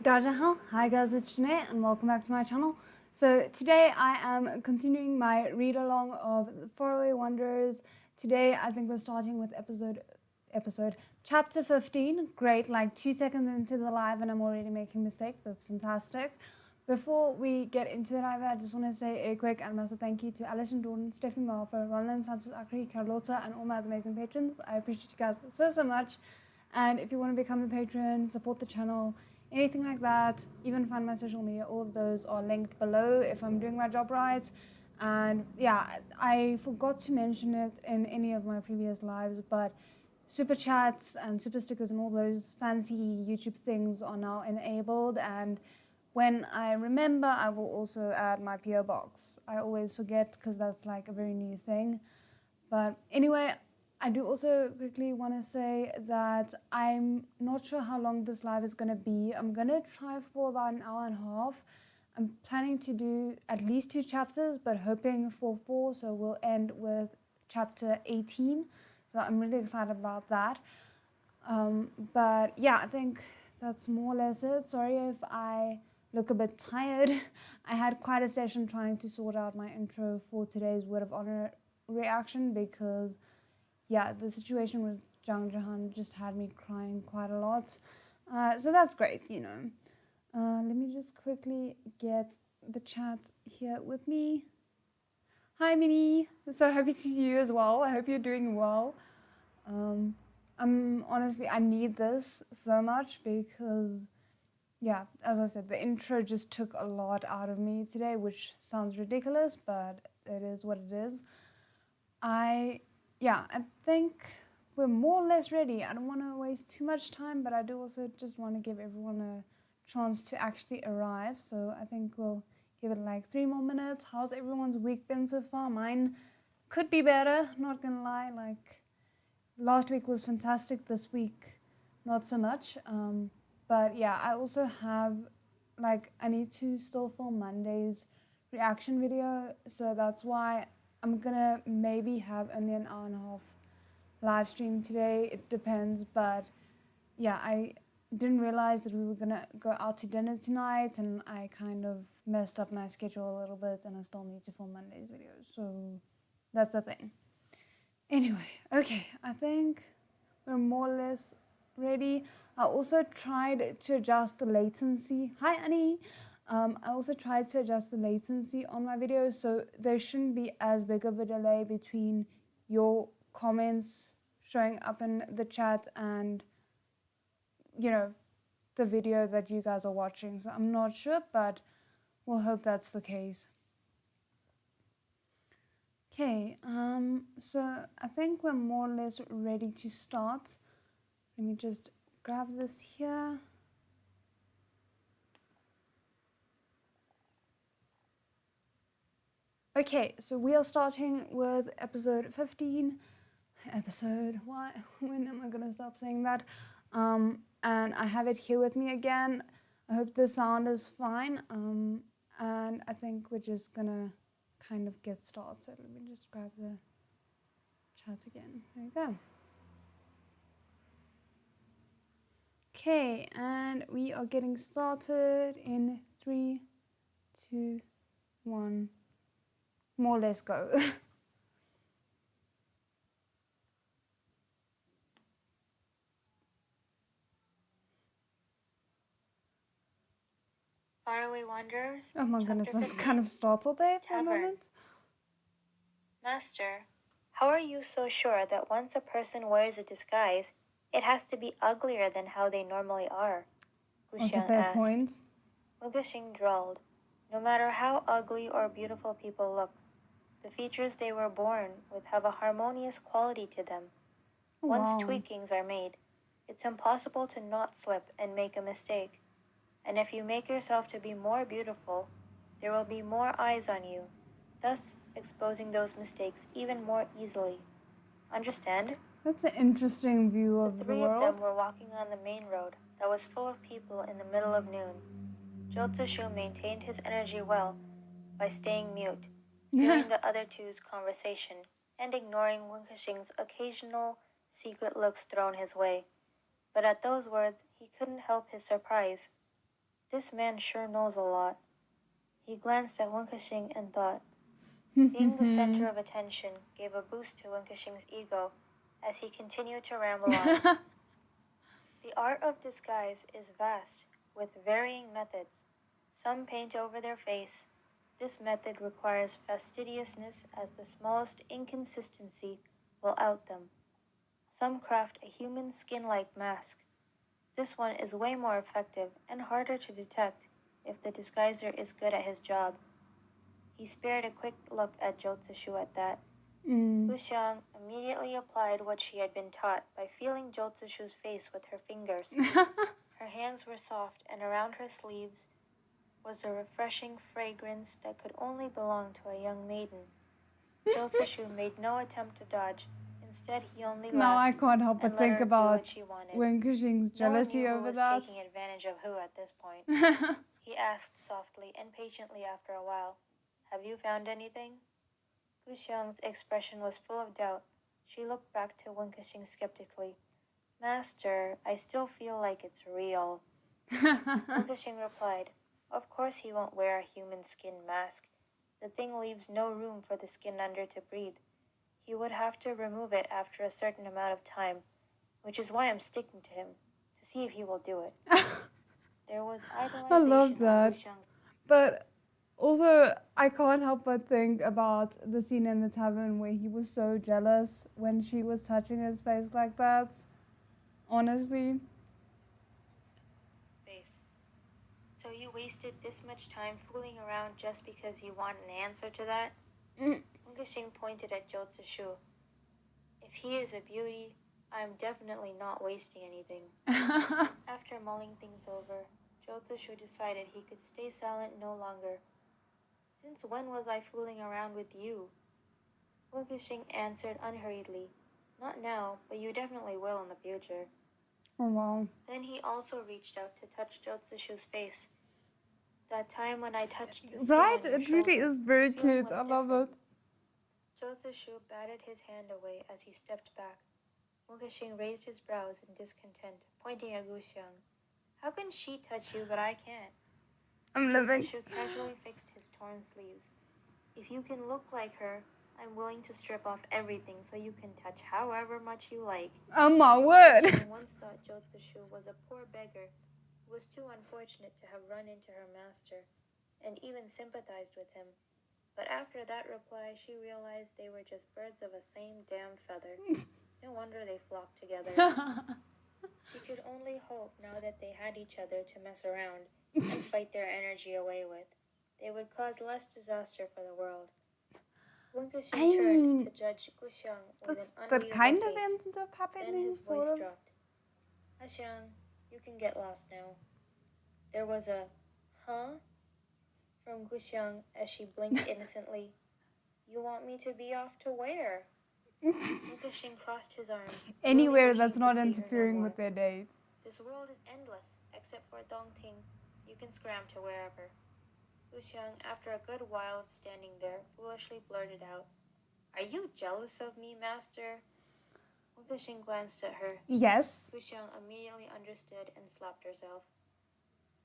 Hi guys, it's Janae and welcome back to my channel. So today I am continuing my read along of Faraway Wanderers. Today I think we're starting with chapter 15. Great, like 2 seconds into the live and I'm already making mistakes. That's fantastic. Before we get into it, I just want to say a quick and massive thank you to ALLISON JORDON, MAYRHOFER RONALYN SANTOS AAKRE, Carlotta, and all my other amazing patrons. I appreciate you guys so much. And if you want to become a patron, support the channel, anything like that, even find my social media, all of those are linked below if I'm doing my job right. And yeah, I forgot to mention it in any of my previous lives, but super chats and super stickers and all those fancy YouTube things are now enabled, and when I remember, I will also add my PO box. I always forget because that's like a very new thing. But anyway, I do also quickly want to say that I'm not sure how long this live is going to be. I'm going to try for about an hour and a half. I'm planning to do at least 2 chapters, but hoping for 4, so we'll end with chapter 18. So I'm really excited about that. But yeah, I think that's more or less it. Sorry if I look a bit tired. I had quite a session trying to sort out my intro for today's Word of Honor reaction because yeah, the situation with Jang Jahan just had me crying quite a lot. So that's great, you know. Let me just quickly get the chat here with me. Hi, Minnie. So happy to see you as well. I hope you're doing well. Honestly, I need this so much because, yeah, as I said, the intro just took a lot out of me today, which sounds ridiculous, but it is what it is. I think we're more or less ready. I don't want to waste too much time, but I do also just want to give everyone a chance to actually arrive. So I think we'll give it like 3 more minutes. How's everyone's week been so far? Mine could be better, not gonna lie. Like last week was fantastic, this week not so much. But yeah, I also have I need to still film Monday's reaction video, so that's why I'm gonna maybe have only an hour and a half live stream today. It depends, but yeah, I didn't realize that we were gonna go out to dinner tonight, and I kind of messed up my schedule a little bit, and I still need to film Monday's video, so that's the thing. Anyway, okay, I think we're more or less ready. I also tried to adjust the latency. Hi, Annie. I also tried to adjust the latency on my videos, so there shouldn't be as big of a delay between your comments showing up in the chat and, you know, the video that you guys are watching. So I'm not sure, but we'll hope that's the case. Okay, so I think we're more or less ready to start. Let me just grab this here. Okay, so we are starting with episode 15. When am I gonna stop saying that? And I have it here with me again. I hope the sound is fine. And I think we're just gonna kind of get started. Let me just grab the chat again. There you go. Okay, and we are getting started in 3, 2, 1. More or less go. Faraway Wanderers. Oh my goodness, I was kind of startled there for a moment. Master, how are you so sure that once a person wears a disguise, it has to be uglier than how they normally are? That's a Guxiang fair asked. point. Wuguxing drawled. No matter how ugly or beautiful people look, the features they were born with have a harmonious quality to them. Oh, Once wow. tweakings are made, it's impossible to not slip and make a mistake. And if you make yourself to be more beautiful, there will be more eyes on you, thus exposing those mistakes even more easily. Understand? That's an interesting view of The the 3 world. of them were walking on the main road that was full of people in the middle of noon. Jotsushu maintained his energy well by staying mute, hearing the other two's conversation, and ignoring Wunkashing's occasional secret looks thrown his way. But at those words, he couldn't help his surprise. This man sure knows a lot. He glanced at Wunkexing and thought. Being the center of attention gave a boost to Wunkexing's ego as he continued to ramble on. The art of disguise is vast, with varying methods. Some paint over their face. This method requires fastidiousness, as the smallest inconsistency will out them. Some craft a human skin-like mask. This one is way more effective and harder to detect if the disguiser is good at his job. He spared a quick look at Jotsushu at that. Guxiang immediately applied what she had been taught by feeling Jotsushu's face with her fingers. Her hands were soft, and around her sleeves was a refreshing fragrance that could only belong to a young maiden. Jotsushu made no attempt to dodge. Instead, he only laughed. Now I can't help but think about when Wunkexing's jealousy no one knew over who was that. taking advantage of who at this point. He asked softly and patiently after a while, "Have you found anything?" Guxiang's expression was full of doubt. She looked back to Wunkexing skeptically. "Master, I still feel like it's real." Wunkexing replied, "Of course he won't wear a human skin mask. The thing leaves no room for the skin under to breathe. He would have to remove it after a certain amount of time, which is why I'm sticking to him, to see if he will do it." There was idolization I love on that. Guxiang's. But also, I can't help but think about the scene in the tavern where he was so jealous when she was touching his face like that. Honestly. Face. "So you wasted this much time fooling around just because you want an answer to that?" Wunkexing pointed at Jotsushu. "If he is a beauty, I'm definitely not wasting anything." After mulling things over, Jotsushu decided he could stay silent no longer. "Since when was I fooling around with you?" Wunkexing answered unhurriedly. "Not now, but you definitely will in the future." Oh wow. Then he also reached out to touch Jotsushu's face. "That time when I touched the skin Right? on your It really shoulder, is very the feeling cute. was I love different." it. Jotsushu batted his hand away as he stepped back. Wunkexing raised his brows in discontent, pointing at Guxiang. "How can she touch you, but I can't?" I'm living. Jotsushu casually fixed his torn sleeves. "If you can look like her, I'm willing to strip off everything so you can touch however much you like." Oh my word. Guxiang once thought Jotsushu was a poor beggar who was too unfortunate to have run into her master, and even sympathized with him. But after that reply, she realized they were just birds of the same damn feather. No wonder they flocked together. She could only hope now that they had each other to mess around and fight their energy away with, they would cause less disaster for the world. Wunkexing turned to judge Guxiang with an That unreadable kind of face. ended up Then happening, his sort voice of. dropped. "Guxiang, you can get lost now." There was a "huh?" from Guxiang as she blinked innocently. "You want me to be off to where?" Wunkexing crossed his arms. Anywhere really that's wishing not to see her no interfering more. with their dates. "This world is endless, except for Dongting. You can scram to wherever." Guxiang, after a good while of standing there, foolishly blurted out, "Are you jealous of me, master?" Wunkexing glanced at her. Yes. Guxiang immediately understood and slapped herself.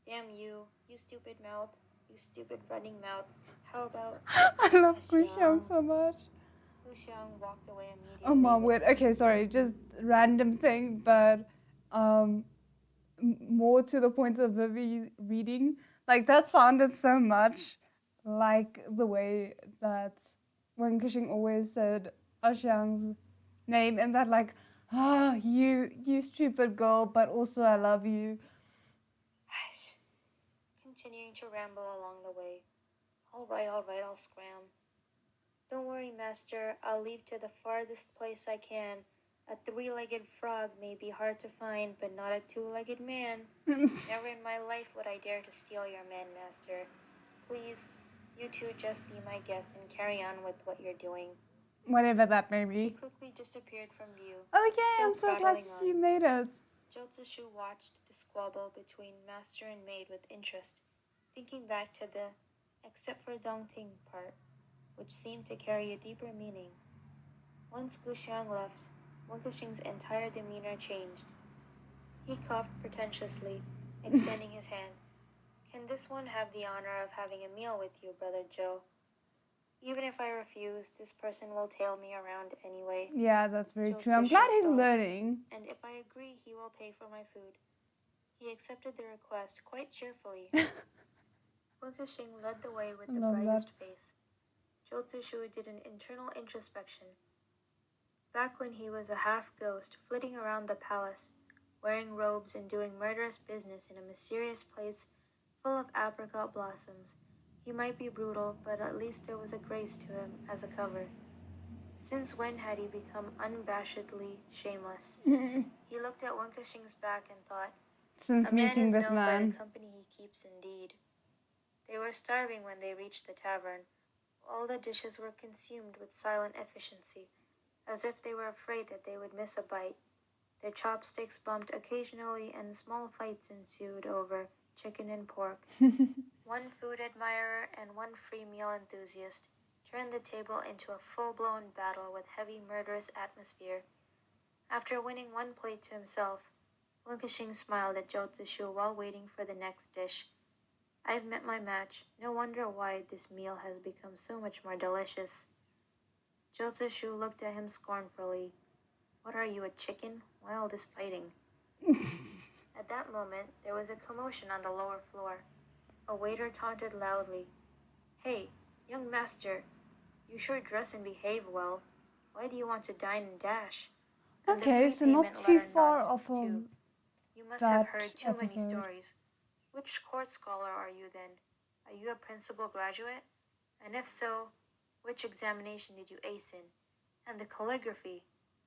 "Damn you, you stupid mouth, you stupid running mouth. How about..." I love Guxiang so much. Guxiang walked away immediately. Oh my word. Okay, sorry, just random thing, but more to the point of Vivi reading. Like, that sounded so much like the way that when Kushing always said Ashiang's name, and that like, oh, you stupid girl, but also I love you. Hush. Continuing to ramble along the way. All right, I'll scram. "Don't worry, master, I'll leave to the farthest place I can. A three-legged frog may be hard to find, but not a two-legged man. Never in my life would I dare to steal your man, master. Please, you two just be my guest and carry on with what you're doing." Whatever that may She be. quickly disappeared from view. Oh yeah, still I'm so glad to prattling see you on. made it. Jotsushu watched the squabble between master and maid with interest, thinking back to the "except for Dongting" part, which seemed to carry a deeper meaning. Once Guxiang left, Wunkexing's entire demeanor changed. He coughed pretentiously, extending his hand. Can this one have the honor of having a meal with you, Brother Joe? Even if I refuse, this person will tail me around anyway. Yeah, that's very Joe true. I'm glad he's thought. learning. And if I agree, he will pay for my food. He accepted the request quite cheerfully. Wunkexing led the way with the brightest face. Jotsushu did an internal introspection. Back when he was a half-ghost flitting around the palace, wearing robes and doing murderous business in a mysterious place full of apricot blossoms, he might be brutal, but at least there was a grace to him as a cover. Since when had he become unabashedly shameless? He looked at Wunkexing's back and thought, Since meeting this man is known by man. the company he keeps indeed. They were starving when they reached the tavern. All the dishes were consumed with silent efficiency, as if they were afraid that they would miss a bite. Their chopsticks bumped occasionally, and small fights ensued over chicken and pork. One food admirer and one free meal enthusiast turned the table into a full-blown battle with heavy murderous atmosphere. After winning one plate to himself, Wunkexing smiled at Jotsushu while waiting for the next dish. I've met my match. No wonder why this meal has become so much more delicious. Jotsushu looked at him scornfully. What are you, a chicken? Why all this fighting? At that moment, there was a commotion on the lower floor. A waiter taunted loudly. Hey, young master, you sure dress and behave well. Why do you want to dine and dash? And Okay, so not too far off of You must have that heard too many episode. stories. Which court scholar are you then? Are you a principal graduate? And if so, which examination did you ace in? And the calligraphy?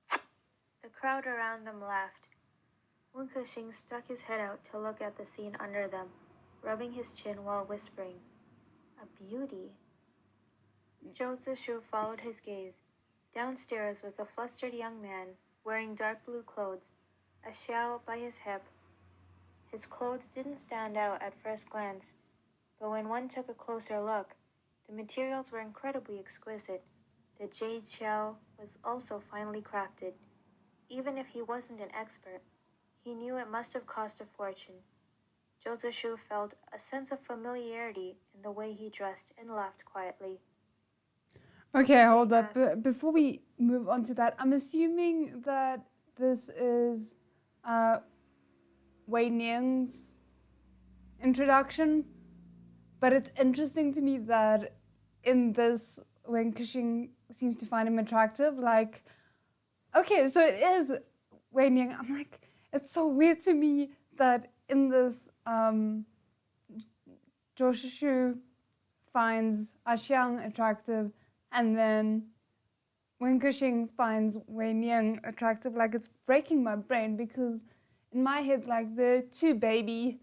The crowd around them laughed. Wunkexing stuck his head out to look at the scene under them, rubbing his chin while whispering, A beauty. Jotsushu followed his gaze. Downstairs was a flustered young man, wearing dark blue clothes, a xiao by his hip. His clothes didn't stand out at first glance, but when one took a closer look, the materials were incredibly exquisite. The jade xiao was also finely crafted. Even if he wasn't an expert, he knew it must have cost a fortune. Jotsushu felt a sense of familiarity in the way he dressed and laughed quietly. Okay, hold up. Before we move on to that, I'm assuming that this is Wei Ning's introduction, but it's interesting to me that in this, when Wunkexing seems to find him attractive, like, okay, so it is Wei Ning. I'm like, it's so weird to me that in this, Joshishu finds Xiang attractive, and then Wunkexing finds Wei Ning attractive. Like, it's breaking my brain because in my head, like, they're too baby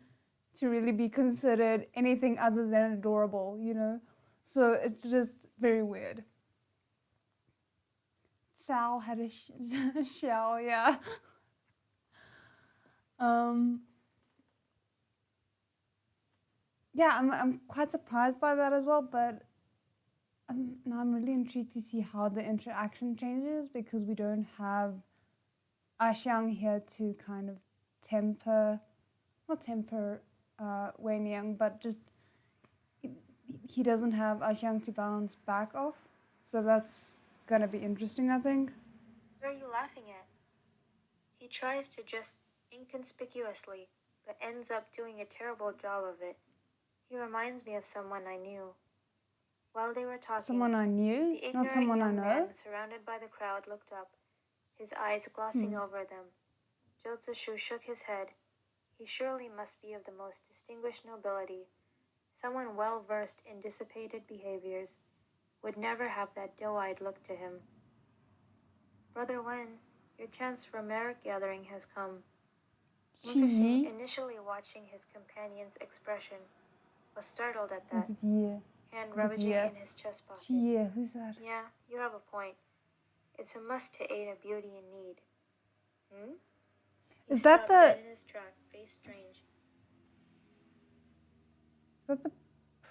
to really be considered anything other than adorable, you know? So it's just very weird. Cao had a xiao, yeah. Yeah, I'm quite surprised by that as well, but now I'm really intrigued to see how the interaction changes because we don't have Xiang here to kind of not temper Wei Ning, but just he doesn't have Xiang to bounce back off. So that's gonna be interesting, I think. What are you laughing at? He tries to dress inconspicuously, but ends up doing a terrible job of it. He reminds me of someone I knew. While they were talking, Someone I knew, the not ignorant someone I young know. man surrounded by the crowd looked up, his eyes glossing over them. Jotsushu shook his head. He surely must be of the most distinguished nobility. Someone well-versed in dissipated behaviors would never have that doe-eyed look to him. Brother Wen, your chance for merit gathering has come. Wunkexing, initially watching his companion's expression, was startled at that, hand rummaging in his chest pocket. Yeah, who's that? Yeah, you have a point. It's a must to aid a beauty in need. He Is that stopped the... dead in his track, face strange. Is that the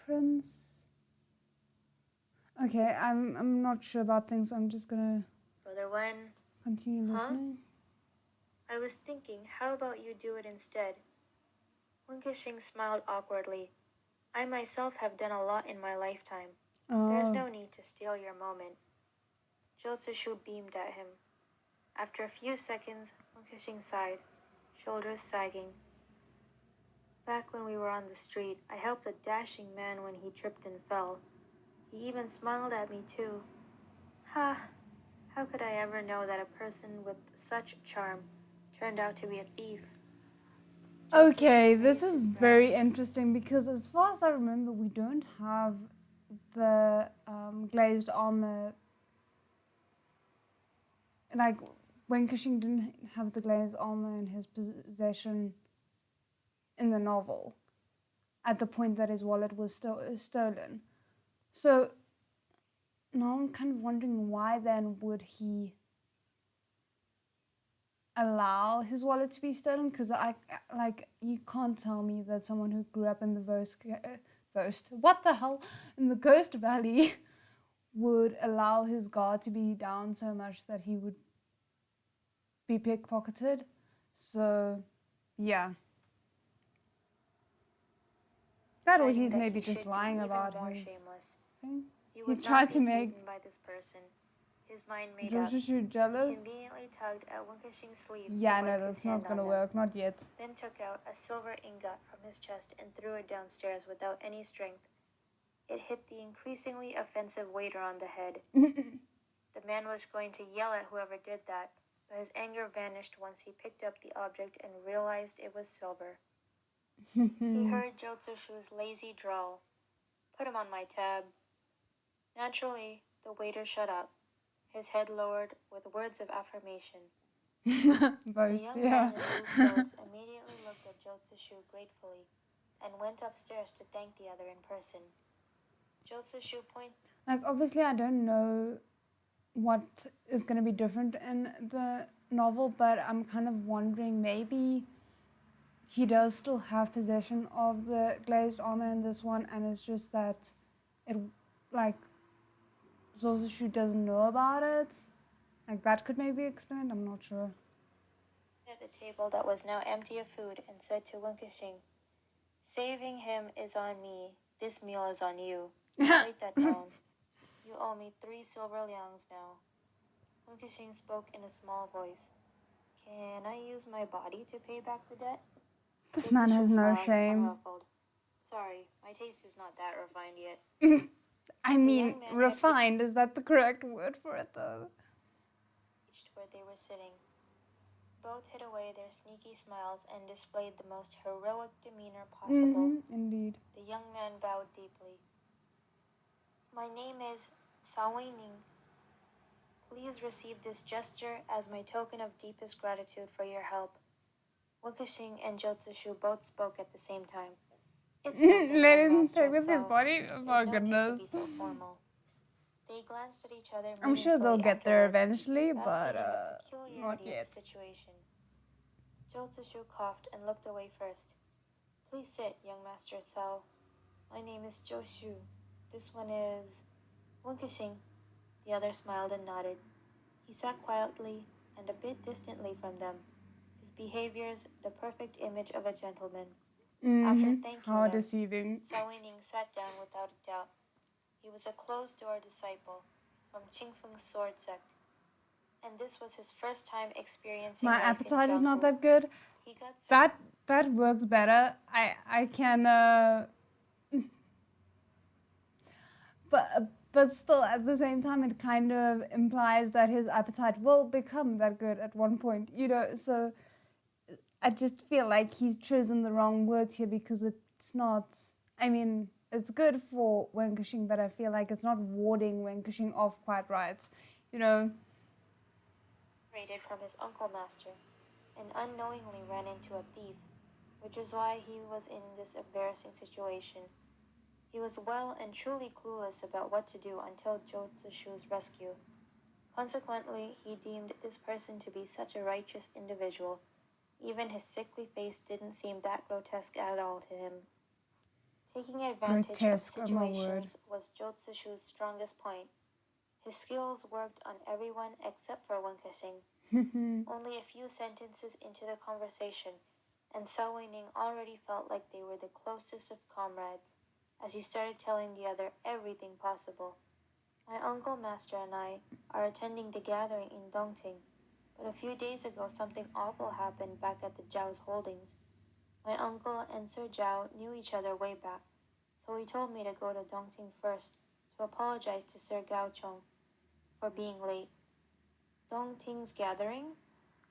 prince? Okay, I'm not sure about things, so I'm just gonna... Brother Wen. Continue listening. I was thinking, how about you do it instead? Wunkexing smiled awkwardly. I myself have done a lot in my lifetime. There is no need to steal your moment. Jotsushu beamed at him. After a few seconds, Wonkishing sighed, shoulders sagging. Back when we were on the street, I helped a dashing man when he tripped and fell. He even smiled at me too. Ha! How could I ever know that a person with such charm turned out to be a thief? Okay, this is very interesting because as far as I remember, we don't have the glazed armor. Like, Wenkashing didn't have the glazed armor in his possession in the novel at the point that his wallet was stolen. So now I'm kind of wondering why then would he allow his wallet to be stolen? Because you can't tell me that someone who grew up in the in the Ghost Valley would allow his guard to be down so much that he would be pickpocketed. So yeah, that or he's maybe just lying about his thing. He tried to make by this person. His mind made Joshu jealous. He conveniently tugged at Wonkishing's sleeves. Yeah, no, that's not gonna work, not yet. Then took out a silver ingot from his chest and threw it downstairs without any strength. It hit the increasingly offensive waiter on the head. The man was going to yell at whoever did that, but his anger vanished once he picked up the object and realized it was silver. He heard Jotsushu's lazy drawl. Put him on my tab. Naturally, the waiter shut up, his head lowered with words of affirmation. Boast, the young man in blue clothes immediately looked at Jotsushu gratefully and went upstairs to thank the other in person. Jotsushu pointed. Like, obviously, I don't know what is going to be different in the novel, but I'm kind of wondering maybe he does still have possession of the glazed armor in this one, and it's just that it, like, Jotsushu doesn't know about it. Like, that could maybe explain, I'm not sure. At the table that was now empty of food and said to Wonkishing, "Saving him is on me. This meal is on you. Write that down. You owe me 3 silver liangs now." Wonkishing spoke in a small voice. "Can I use my body to pay back the debt?" This man has no shame. Unruffled. "Sorry, my taste is not that refined yet." I mean, refined, is that the correct word for it though? Reached where they were sitting. Both hid away their sneaky smiles and displayed the most heroic demeanor possible. Indeed. The young man bowed deeply. "My name is Ning. Please receive this gesture as my token of deepest gratitude for your help." Wonkishing and Jotsushu both spoke at the same time. It's let him take with his body? Oh my goodness. To be so formal. They glanced at each other. I'm sure they'll get there eventually, but not yet. Of the situation. Jotsushu coughed and looked away first. "Please sit, young Master Sao. My name is Joshu. This one is Wonkishing." The other smiled and nodded. He sat quietly and a bit distantly from them, his behaviors the perfect image of a gentleman. After thanking them, deceiving. Ning sat down without a doubt. He was a closed-door disciple from Qingfeng's sword sect, and this was his first time experiencing my appetite is not that good. He got that works better. I can but still at the same time it kind of implies that his appetite will become that good at one point, you know, so I just feel like he's chosen the wrong words here because it's not, I mean, it's good for Wenkashing, but I feel like it's not warding Wenkashing off quite right, you know. Raided from his uncle master and unknowingly ran into a thief, which is why he was in this embarrassing situation. He was well and truly clueless about what to do until Jotsushu's rescue. Consequently, he deemed this person to be such a righteous individual. Even his sickly face didn't seem that grotesque at all to him. Taking advantage of situations was Jotsushu's strongest point. His skills worked on everyone except for Wonkishing. Only a few sentences into the conversation, and Ning already felt like they were the closest of comrades. as he started telling the other everything possible. My uncle, master, and I are attending the gathering in Dongting, but a few days ago something awful happened back at the Zhao's holdings. My uncle and Sir Zhao knew each other way back, so he told me to go to Dongting first to apologize to Sir Gao Chong for being late. Dongting's gathering?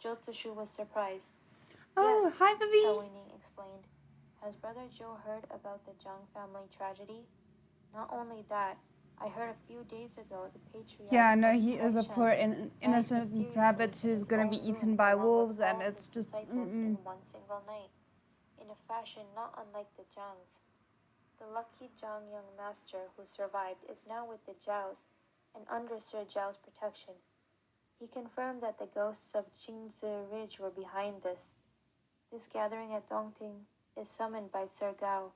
Zhou Zishu was surprised. Oh, Yes, hi, Vivi. Cao Weining explained. Has Brother Zhou heard about the Zhang family tragedy? Not only that, I heard a few days ago the patriarch. Yeah, no, of he is a Taishan poor died innocent mysteriously rabbit in who's his gonna own be room eaten by along with wolves, and all it's his just disciples in one single night, in a fashion not unlike the Zhangs. The lucky Zhang young master who survived is now with the Zhaos and under Sir Zhao's protection. He confirmed that the ghosts of Qingzi Ridge were behind this. This gathering at Dongting is summoned by Sir Gao,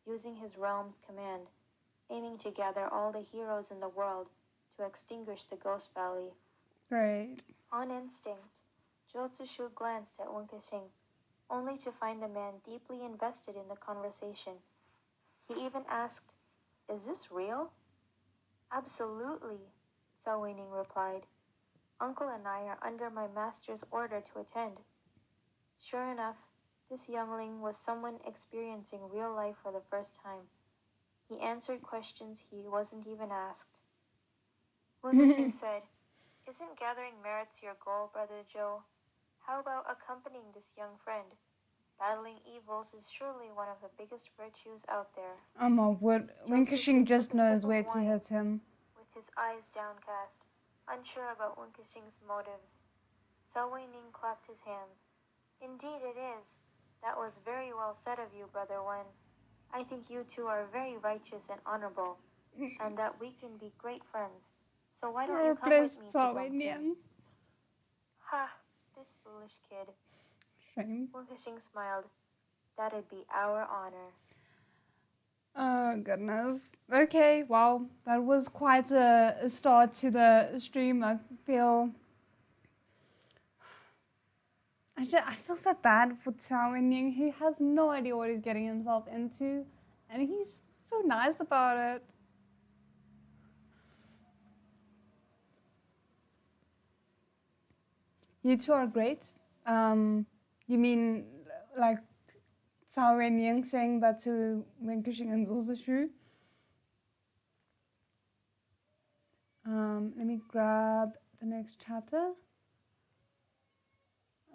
using his realm's command, aiming to gather all the heroes in the world to extinguish the Ghost Valley. Great. On instinct, Zhou Zishu glanced at Wen Kexing, only to find the man deeply invested in the conversation. He even asked, "Is this real?" "Absolutely," Cao Weining replied. "Uncle and I are under my master's order to attend." Sure enough, this youngling was someone experiencing real life for the first time. He answered questions he wasn't even asked. Wen Kexing said, "Isn't gathering merits your goal, Brother Zhou? How about accompanying this young friend? Battling evils is surely one of the biggest virtues out there." Oh my word, Wen Kexing just knows where to hit him. With his eyes downcast, unsure about Wen Kexing's motives, Cao Weining clapped his hands. "Indeed it is. That was very well said of you, Brother Wen. I think you two are very righteous and honorable, and that we can be great friends. So why don't you come with me to Dongting?" "Ha, this foolish kid." Shame. Wen Kexing smiled. "That'd be our honor." Oh goodness. Okay, well, that was quite a start to the stream. I feel so bad for Cao Wenying. He has no idea what he's getting himself into, and he's so nice about it. You two are great. You mean like Cao Wenying saying that to Wen Kexing and Zhou Zishu? Let me grab the next chapter.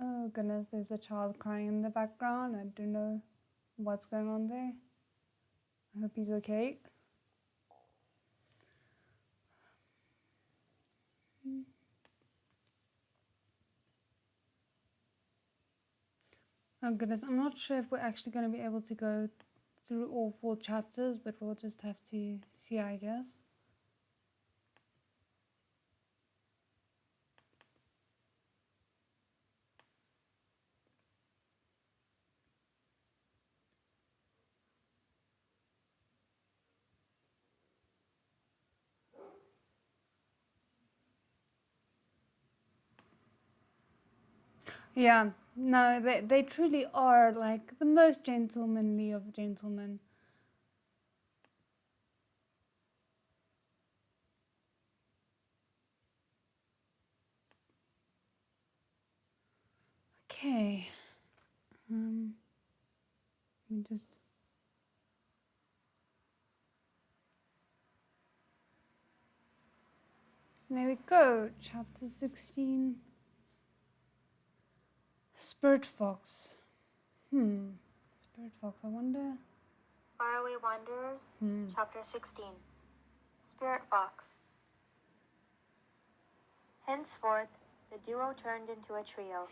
Oh goodness, there's a child crying in the background. I don't know what's going on there. I hope he's okay. Oh goodness, I'm not sure if we're actually going to be able to go through all 4 chapters, but we'll just have to see, I guess. Yeah, no, they truly are like the most gentlemanly of gentlemen. Okay. Let me just. There we go, chapter 16. Spirit Fox. Spirit Fox, I wonder. Faraway Wanderers, Chapter 16. Spirit Fox. Henceforth, the duo turned into a trio.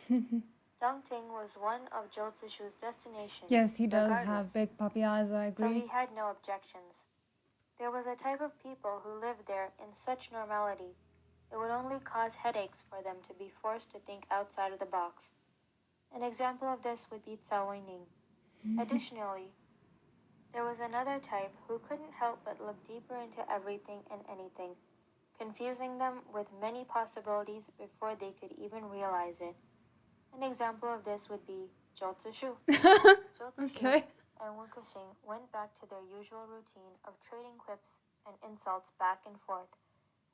Dongting was one of Zhou Zishu's destinations. Yes, he does regardless, have big puppy eyes, I so agree. he had no objections. There was a type of people who lived there in such normality, it would only cause headaches for them to be forced to think outside of the box. An example of this would be Cao Weining. Additionally, there was another type who couldn't help but look deeper into everything and anything, confusing them with many possibilities before they could even realize it. An example of this would be Zhou Zishu. Zhou Zishu Okay. and Wunkashing went back to their usual routine of trading quips and insults back and forth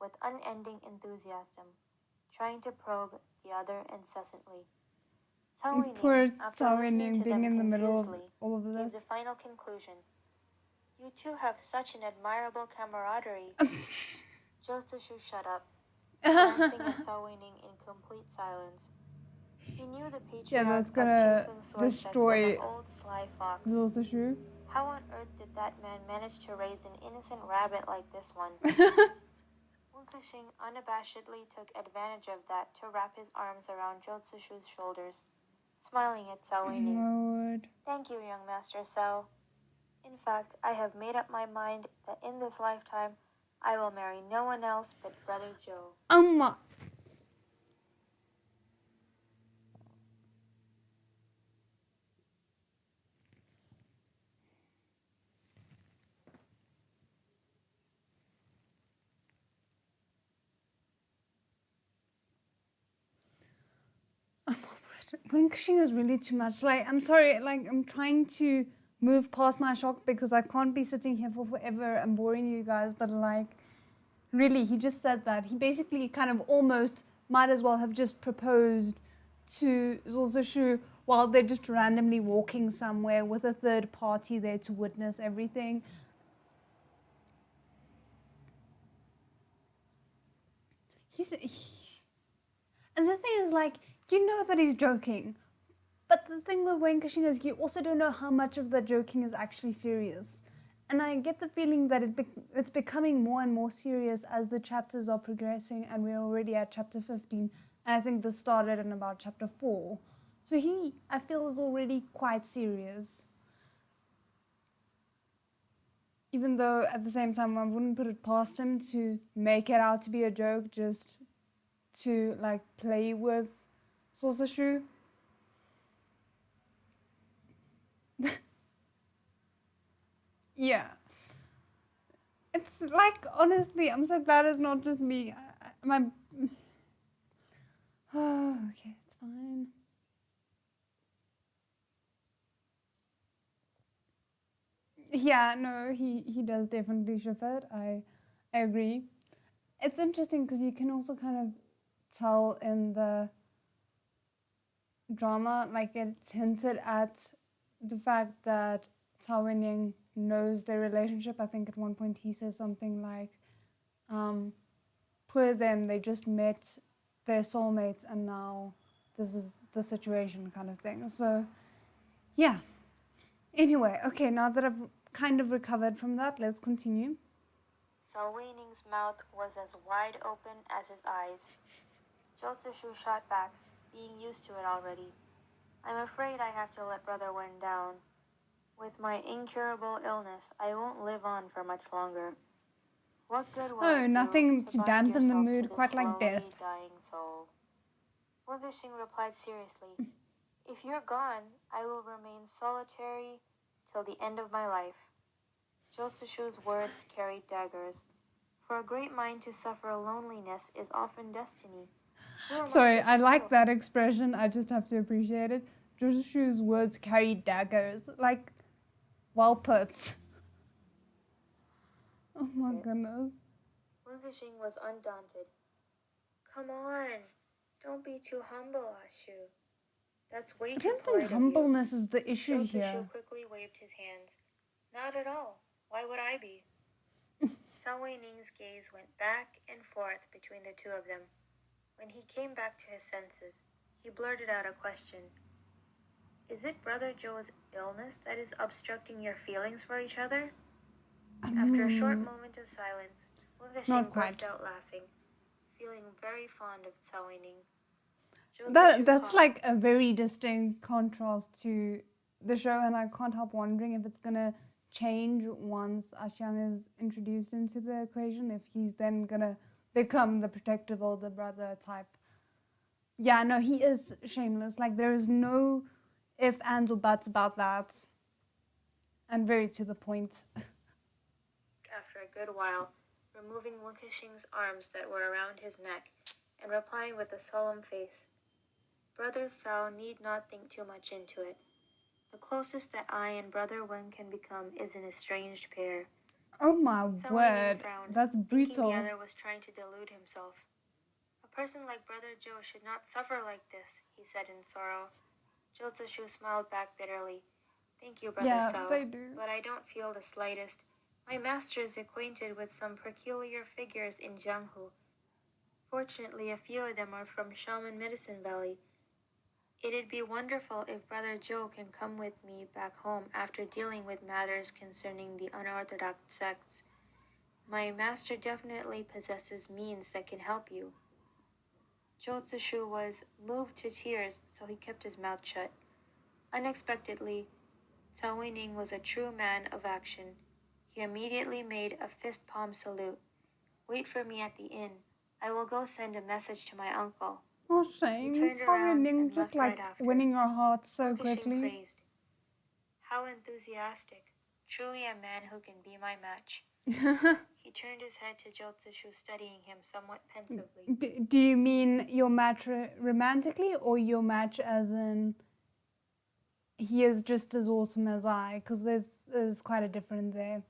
with unending enthusiasm, trying to probe the other incessantly. Cao Poor Weining, after Cao listening Weining to being them in the middle of confusedly, all of gave this. the final conclusion. You two have such an admirable camaraderie. Jyotishu shut up, glancing at Cao Weining in complete silence. He knew the Yeah, patriarch that's of gonna Qingfeng Sword Sect was destroy an old sly fox. Jyotishu. How on earth did that man manage to raise an innocent rabbit like this one? Wunkashing unabashedly took advantage of that to wrap his arms around Jyotishu's shoulders, smiling at Cao Weining. My word. Thank you, young Master Cao. In fact, I have made up my mind that in this lifetime, I will marry no one else but Brother Joe. My. Winkshing is really too much. Like, I'm sorry, like, I'm trying to move past my shock because I can't be sitting here for forever and boring you guys, but like, really, he just said that. He basically kind of almost might as well have just proposed to Zulzashu while they're just randomly walking somewhere with a third party there to witness everything. And the thing is, like, you know that he's joking. But the thing with Wenkashing is you also don't know how much of the joking is actually serious. And I get the feeling that it's becoming more and more serious as the chapters are progressing, and we're already at chapter 15. And I think this started in about chapter 4. So he, I feel, is already quite serious. Even though at the same time I wouldn't put it past him to make it out to be a joke just to like play with Sosashu. Yeah. It's like, honestly, I'm so glad it's not just me. Oh, okay, it's fine. Yeah, no, he does definitely shift it. I agree. It's interesting because you can also kind of tell in the drama, like it's hinted at the fact that Cao Wenying knows their relationship. I think at one point he says something like, poor them, they just met their soulmates and now this is the situation kind of thing. So, yeah. Anyway, okay, now that I've kind of recovered from that, let's continue. Cao Weining's mouth was as wide open as his eyes. Jyotishu shot back, being used to it already. I'm afraid I have to let Brother Wen down. With my incurable illness, I won't live on for much longer. What good will it do nothing to bind dampen the yourself mood, to this quite like slowly death. dying soul? Wunkashing replied seriously, If you're gone, I will remain solitary till the end of my life. Jyotishu's words carried daggers. For a great mind to suffer loneliness is often destiny. Sorry, I like that expression. I just have to appreciate it. Jyotishu's words carry daggers. Like, well put. Oh my goodness. Wunkashing was undaunted. Come on, don't be too humble, Ashu. That's way too polite of you. I don't think humbleness is the issue here. Jyotishu quickly waved his hands. Not at all. Why would I be? Cao Weining's gaze went back and forth between the two of them. When he came back to his senses, he blurted out a question. Is it Brother Joe's illness that is obstructing your feelings for each other? After a short moment of silence, Wunkashing burst out laughing, feeling very fond of Cao Weining. That's like a very distinct contrast to the show, and I can't help wondering if it's gonna change once Ashyang is introduced into the equation, if he's then gonna become the protective older brother type. Yeah, no, he is shameless. Like, there is no ifs, ands, or buts about that. And very to the point. After a good while, removing Wunkashing's arms that were around his neck, and replying with a solemn face, Brother Cao need not think too much into it. The closest that I and Brother Wen can become is an estranged pair. Oh my Someone word, frowned, that's thinking the brutal. other was trying to delude himself. A person like Brother Joe should not suffer like this, he said in sorrow. Jotsushu smiled back bitterly. Thank you, Brother Yeah, Sao, they do. but I don't feel the slightest. My master is acquainted with some peculiar figures in Jianghu. Fortunately, a few of them are from Shaman Medicine Valley. It'd be wonderful if Brother Joe can come with me back home after dealing with matters concerning the unorthodox sects. My master definitely possesses means that can help you. Jotsushu was moved to tears, so he kept his mouth shut. Unexpectedly, Cao Weining was a true man of action. He immediately made a fist palm salute. Wait for me at the inn. I will go send a message to my uncle. Oh, He shame. turned It's around winning, and just left like right after. winning our hearts so Fukushing quickly. praised. How enthusiastic. Truly a man who can be my match. He turned his head to Jotsushu, studying him somewhat pensively. Do you mean your match romantically, or your match as in he is just as awesome as I? Because there's quite a difference there.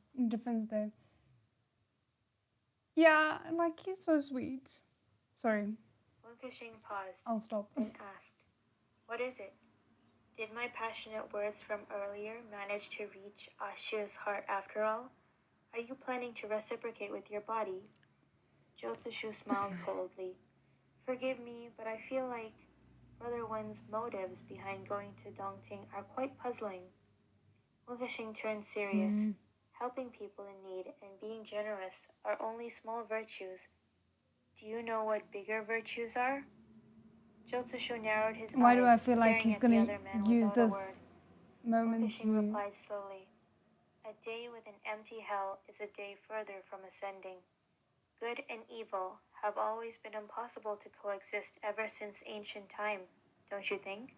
Yeah, like he's so sweet. Sorry, Fukushing paused, I'll stop. then asked, What is it? Did my passionate words from earlier manage to reach Ashu's heart after all? Are you planning to reciprocate with your body? Jotsushu smiled coldly. Forgive me, but I feel like Brother Wen's motives behind going to Dongting are quite puzzling. Wuxing turned serious. Helping people in need and being generous are only small virtues. Do you know what bigger virtues are? Jotsushu narrowed his Why do I eyes, feel like staring he's at the gonna other man use without a this word. moment Wuxing to? replied slowly. A day with an empty hell is a day further from ascending. Good and evil have always been impossible to coexist ever since ancient time, don't you think?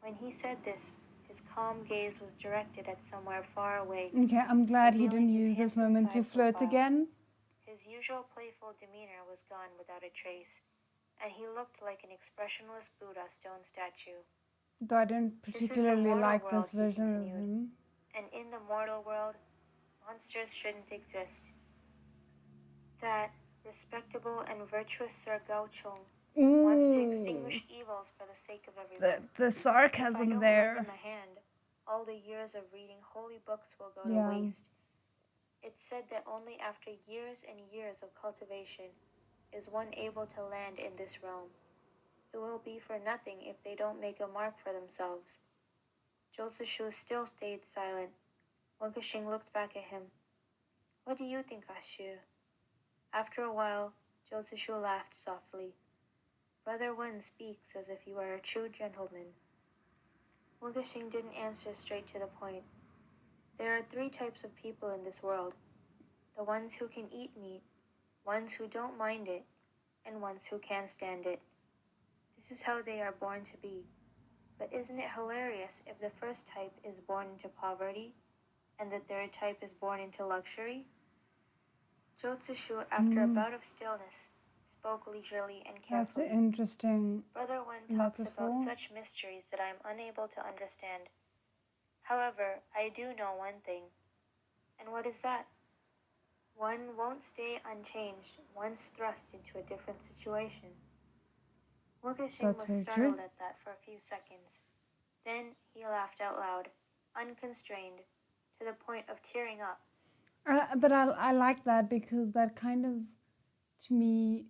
When he said this, his calm gaze was directed at somewhere far away. Okay, I'm glad he revealing didn't his use this handsome moment to side flirt profile. again. His usual playful demeanor was gone without a trace, and he looked like an expressionless Buddha stone statue. Though I didn't This is the particularly mortal like world, this he version of continued. him. And in the mortal world, monsters shouldn't exist. That respectable and virtuous Sir Gao-chung wants to extinguish evils for the sake of everyone. The If I sarcasm don't there. lend him a hand, all the years of reading holy books will go Yeah. to waste. It's said that only after years and years of cultivation is one able to land in this realm. It will be for nothing if they don't make a mark for themselves. Jotsushu still stayed silent. Wunkashing looked back at him. What do you think, Ashu? After a while, Jotsushu laughed softly. Brother Wen speaks as if you are a true gentleman. Wunkashing didn't answer straight to the point. There are 3 types of people in this world. The ones who can eat meat, ones who don't mind it, and ones who can't stand it. This is how they are born to be. But isn't it hilarious if the first type is born into poverty, and the third type is born into luxury? Jotsushu, after a bout of stillness, spoke leisurely and That's carefully. interesting. Brother Wen talks Metaphor. about such mysteries that I am unable to understand. However, I do know one thing. And what is that? One won't stay unchanged once thrust into a different situation. Wunkashing was very startled true. at that for a few seconds. Then he laughed out loud, unconstrained, to the point of tearing up. But I like that because that kind of, to me,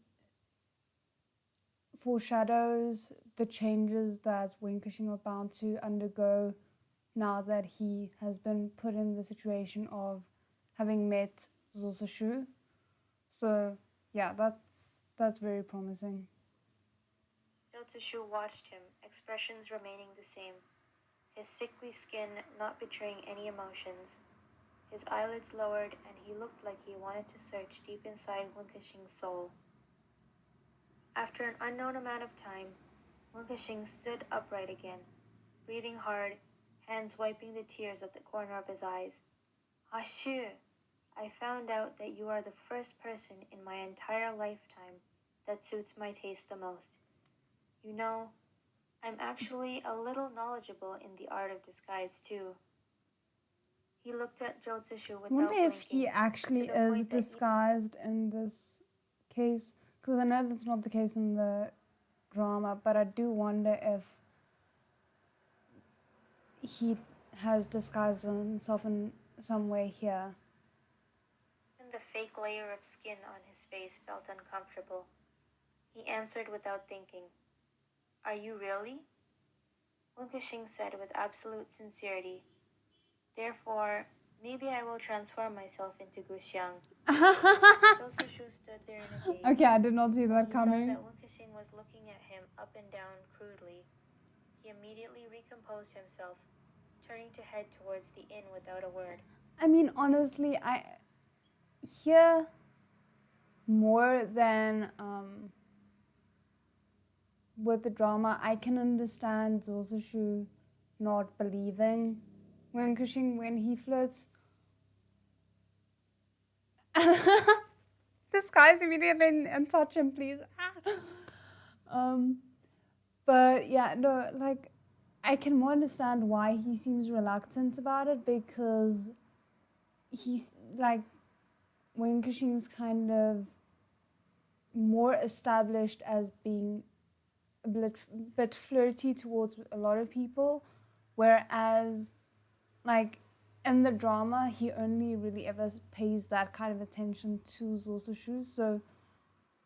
foreshadows the changes that Winkishing are bound to undergo now that he has been put in the situation of having met Zosashu. So yeah, that's very promising. Jotsushu watched him, expressions remaining the same, his sickly skin not betraying any emotions. His eyelids lowered, and he looked like he wanted to search deep inside Wunkashing's soul. After an unknown amount of time, Wunkashing stood upright again, breathing hard, hands wiping the tears at the corner of his eyes. Ashu, I found out that you are the first person in my entire lifetime that suits my taste the most. You know, I'm actually a little knowledgeable in the art of disguise, too. He looked at Jotsushu I without wonder if blinking, he actually to the is point that disguised in this case, because I know that's not the case in the drama, but I do wonder if he has disguised himself in some way here. even the fake layer of skin on his face felt uncomfortable. He answered without thinking. Are you really? Wunkexing said with absolute sincerity. Therefore, maybe I will transform myself into Guxiang. Jotsushu stood there in a daze. Okay, I did not see When that he coming. saw that Wunkexing was looking at him up and down crudely, he immediately recomposed himself, turning to head towards the inn without a word. I mean, honestly, I hear more than with the drama. I can understand Zosushu not believing Wunkexing when he flirts. This guy's immediately and touch him, please. But yeah, no, like I can more understand why he seems reluctant about it, because he's like Wunkexing's kind of more established as being a bit flirty towards a lot of people, whereas like in the drama he only really ever pays that kind of attention to Zosushu. So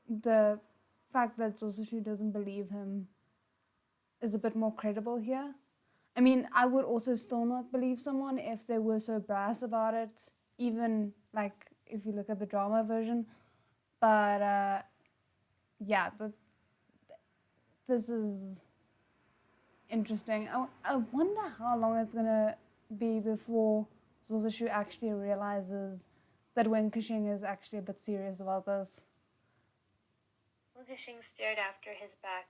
the fact that Zosushu doesn't believe him is a bit more credible here. I mean, I would also still not believe someone if they were so brass about it, even like if you look at the drama version. But yeah, this is interesting. I wonder how long it's gonna be before Zosushu actually realizes that Wunkexing is actually a bit serious about this. Wunkexing stared after his back,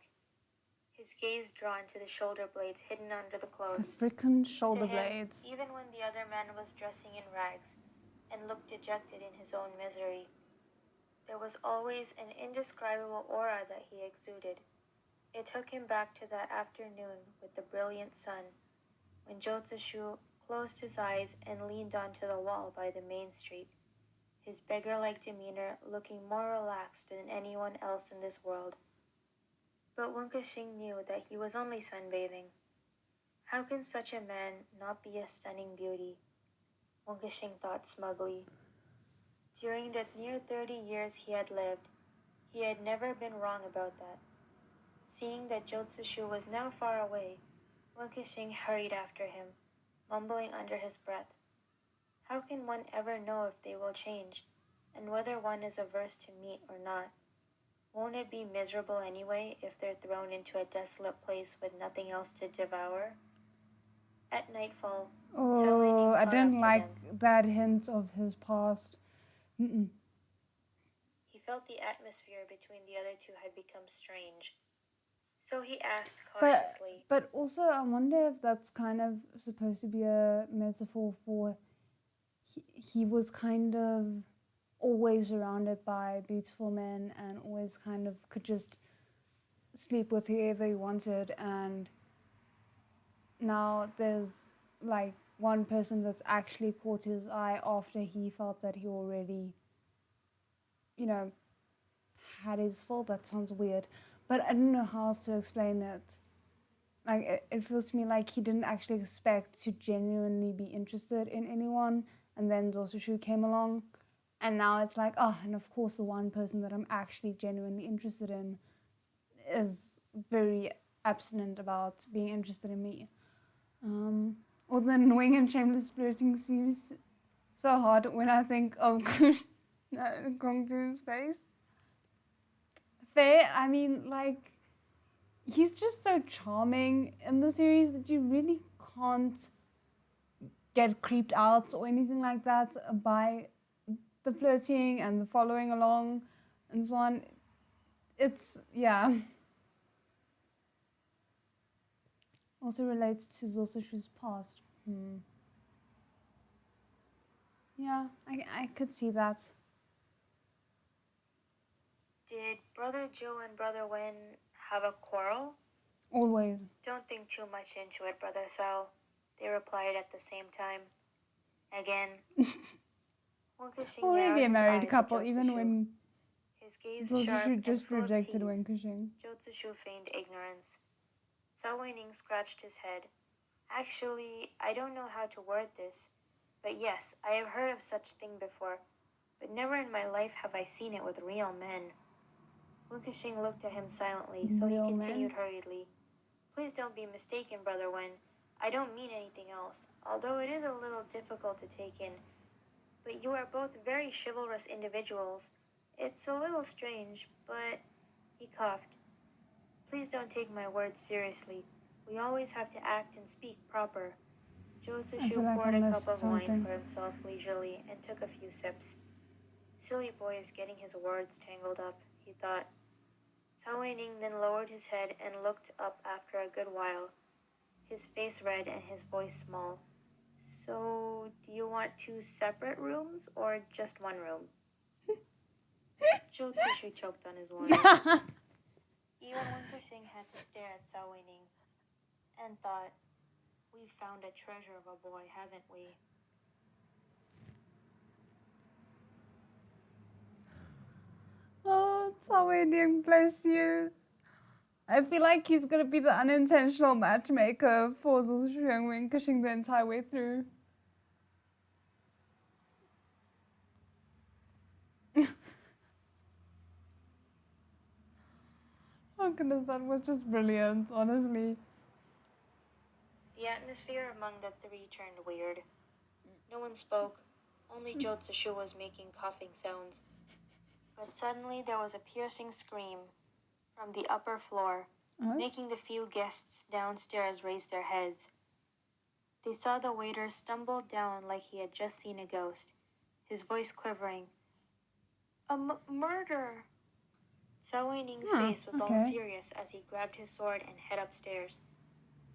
his gaze drawn to the shoulder blades hidden under the clothes. The frickin' shoulder To him, blades. even when the other man was dressing in rags and looked dejected in his own misery, there was always an indescribable aura that he exuded. It took him back to that afternoon with the brilliant sun, when Jotsushu closed his eyes and leaned onto the wall by the main street, his beggar-like demeanor looking more relaxed than anyone else in this world. But Wunkexing knew that he was only sunbathing. How can such a man not be a stunning beauty? Wunkexing thought smugly. During the near 30 years he had lived, he had never been wrong about that. Seeing that Jotsushu was now far away, Wunkexing hurried after him, mumbling under his breath. How can one ever know if they will change, and whether one is averse to meat or not? Won't it be miserable anyway if they're thrown into a desolate place with nothing else to devour? At nightfall, Oh, I caught didn't up to like them. that hint of his past. Mm-mm. He felt the atmosphere between the other two had become strange. So he asked But cautiously, also I wonder if that's kind of supposed to be a metaphor for he was kind of always surrounded by beautiful men and always kind of could just sleep with whoever he wanted, and now there's like one person that's actually caught his eye after he felt that he already, you know, had his fault. That sounds weird, but I don't know how else to explain it. Like it feels to me like he didn't actually expect to genuinely be interested in anyone, and then Zosushu came along, and now it's like, oh, and of course the one person that I'm actually genuinely interested in is very abstinent about being interested in me. Or the annoying and shameless flirting seems so hard when I think of Gongju's face. Faye, I mean, like, he's just so charming in the series that you really can't get creeped out or anything like that by the flirting and the following along and so on. It's, yeah. Also relates to Zosushu's past. Yeah, I could see that. Did Brother Joe and Brother Wen have a quarrel? Always. Don't think too much into it, Brother Sao, they replied at the same time. Again, Wunkashing Already narrowed a his married eyes couple, at even Jotsushu. when His gaze Jotsushu sharp and just full of rejected tease. Wankashing. Jotsushu feigned ignorance. Sao Weining scratched his head. Actually, I don't know how to word this, but yes, I have heard of such thing before, but never in my life have I seen it with real men. Wunkashing looked at him silently, so he Real continued men? hurriedly. Please don't be mistaken, Brother Wen. I don't mean anything else, although it is a little difficult to take in. But you are both very chivalrous individuals. It's a little strange, but... He coughed. Please don't take my words seriously. We always have to act and speak proper. I feel Jotsushu like I poured a missed cup of wine something. for himself leisurely and took a few sips. Silly boy is getting his words tangled up, he thought. Cao Weining then lowered his head and looked up after a good while, his face red and his voice small. So, do you want 2 separate rooms or just 1 room? Jotsushu choked on his wine. Even Wunkashing had to stare at Cao Weining and thought, we've found a treasure of a boy, haven't we? Oh, Cao Weining, bless you. I feel like he's gonna be the unintentional matchmaker for Jotsushu and Wankashing the entire way through. Oh goodness, that was just brilliant, honestly. The atmosphere among the 3 turned weird. No one spoke, only Jotsushu was making coughing sounds. But suddenly there was a piercing scream from the upper floor, making the few guests downstairs raise their heads. They saw the waiter stumble down like he had just seen a ghost, his voice quivering. A murder! Cao Weining's face was all serious as he grabbed his sword and head upstairs.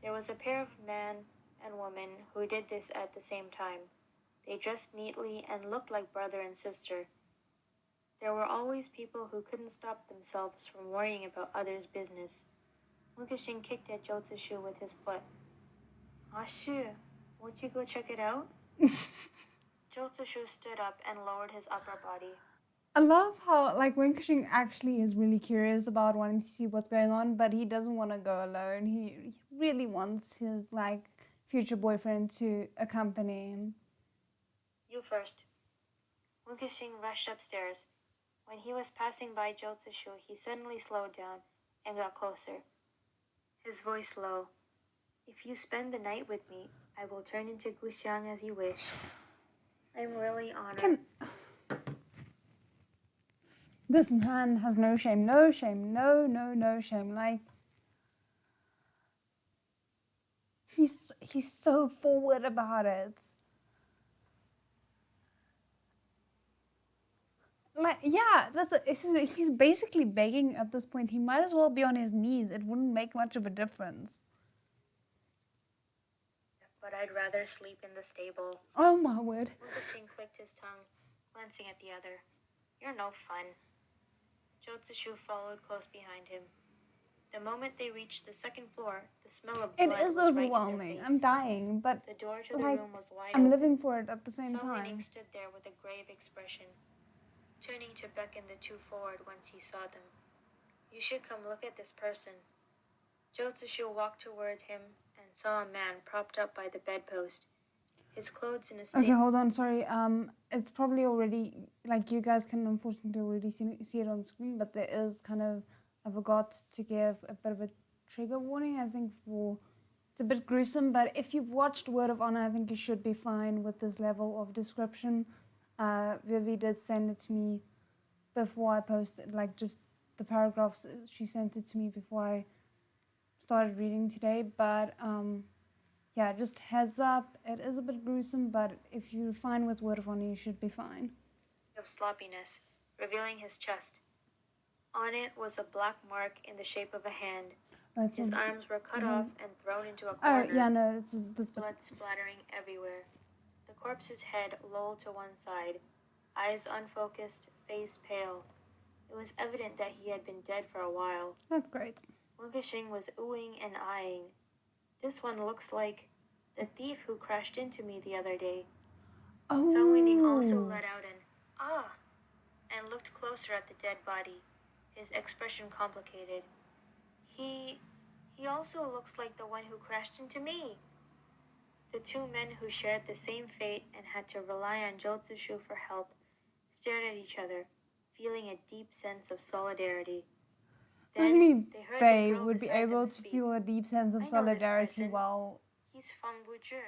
There was a pair of man and woman who did this at the same time. They dressed neatly and looked like brother and sister. There were always people who couldn't stop themselves from worrying about others' business. Wunkashing kicked at Jotsushu with his foot. Shu, won't you go check it out? Jotsushu stood up and lowered his upper body. I love how, like, Wankashing actually is really curious about wanting to see what's going on, but he doesn't want to go alone. He really wants his, like, future boyfriend to accompany him. You first. Wunkashing rushed upstairs. When he was passing by Jotsushu, he suddenly slowed down and got closer. His voice low. If you spend the night with me, I will turn into Guxiang as you wish. I'm really honored. This man has no shame, no shame, no shame. Like, he's so forward about it. Like, yeah, he's basically begging at this point. He might as well be on his knees. It wouldn't make much of a difference. But I'd rather sleep in the stable. Oh my word. Wunkashing clicked his tongue, glancing at the other. You're no fun. Jotsushu followed close behind him. The moment they reached the 2nd floor, the smell of blood was overwhelming. Right in their face. I'm dying, but the door to the room was wide I'm open. living for it at the same time. Weining stood there with a grave expression, turning to beckon the 2 forward once he saw them. You should come look at this person. Jotsushu walked toward him and saw a man propped up by the bedpost, his clothes in a state. Okay, hold on, sorry. It's probably already, like, you guys can unfortunately already see it on screen, but there is kind of, I forgot to give a bit of a trigger warning, I think, it's a bit gruesome, but if you've watched Word of Honor, I think you should be fine with this level of description. Vivi did send it to me before I posted, like, just the paragraphs, she sent it to me before I started reading today, but yeah, just heads up, it is a bit gruesome, but if you're fine with Word of Honor, you should be fine. Of sloppiness, revealing his chest. On it was a black mark in the shape of a hand. His arms were cut off and thrown into a corner. Oh, yeah, no, it's this. Blood splattering everywhere. The corpse's head lolled to one side, eyes unfocused, face pale. It was evident that he had been dead for a while. That's great. Wunkexing was oohing and eyeing. This one looks like the thief who crashed into me the other day. Zhao Weining also let out an "ah" and looked closer at the dead body, his expression complicated. He also looks like the one who crashed into me. The two men who shared the same fate and had to rely on Zhou Zishu for help stared at each other, feeling a deep sense of solidarity. Then Only they heard they the girl would be beside them able to speak. feel a deep sense of "I know this solidarity person. while He's Fang Buzhi,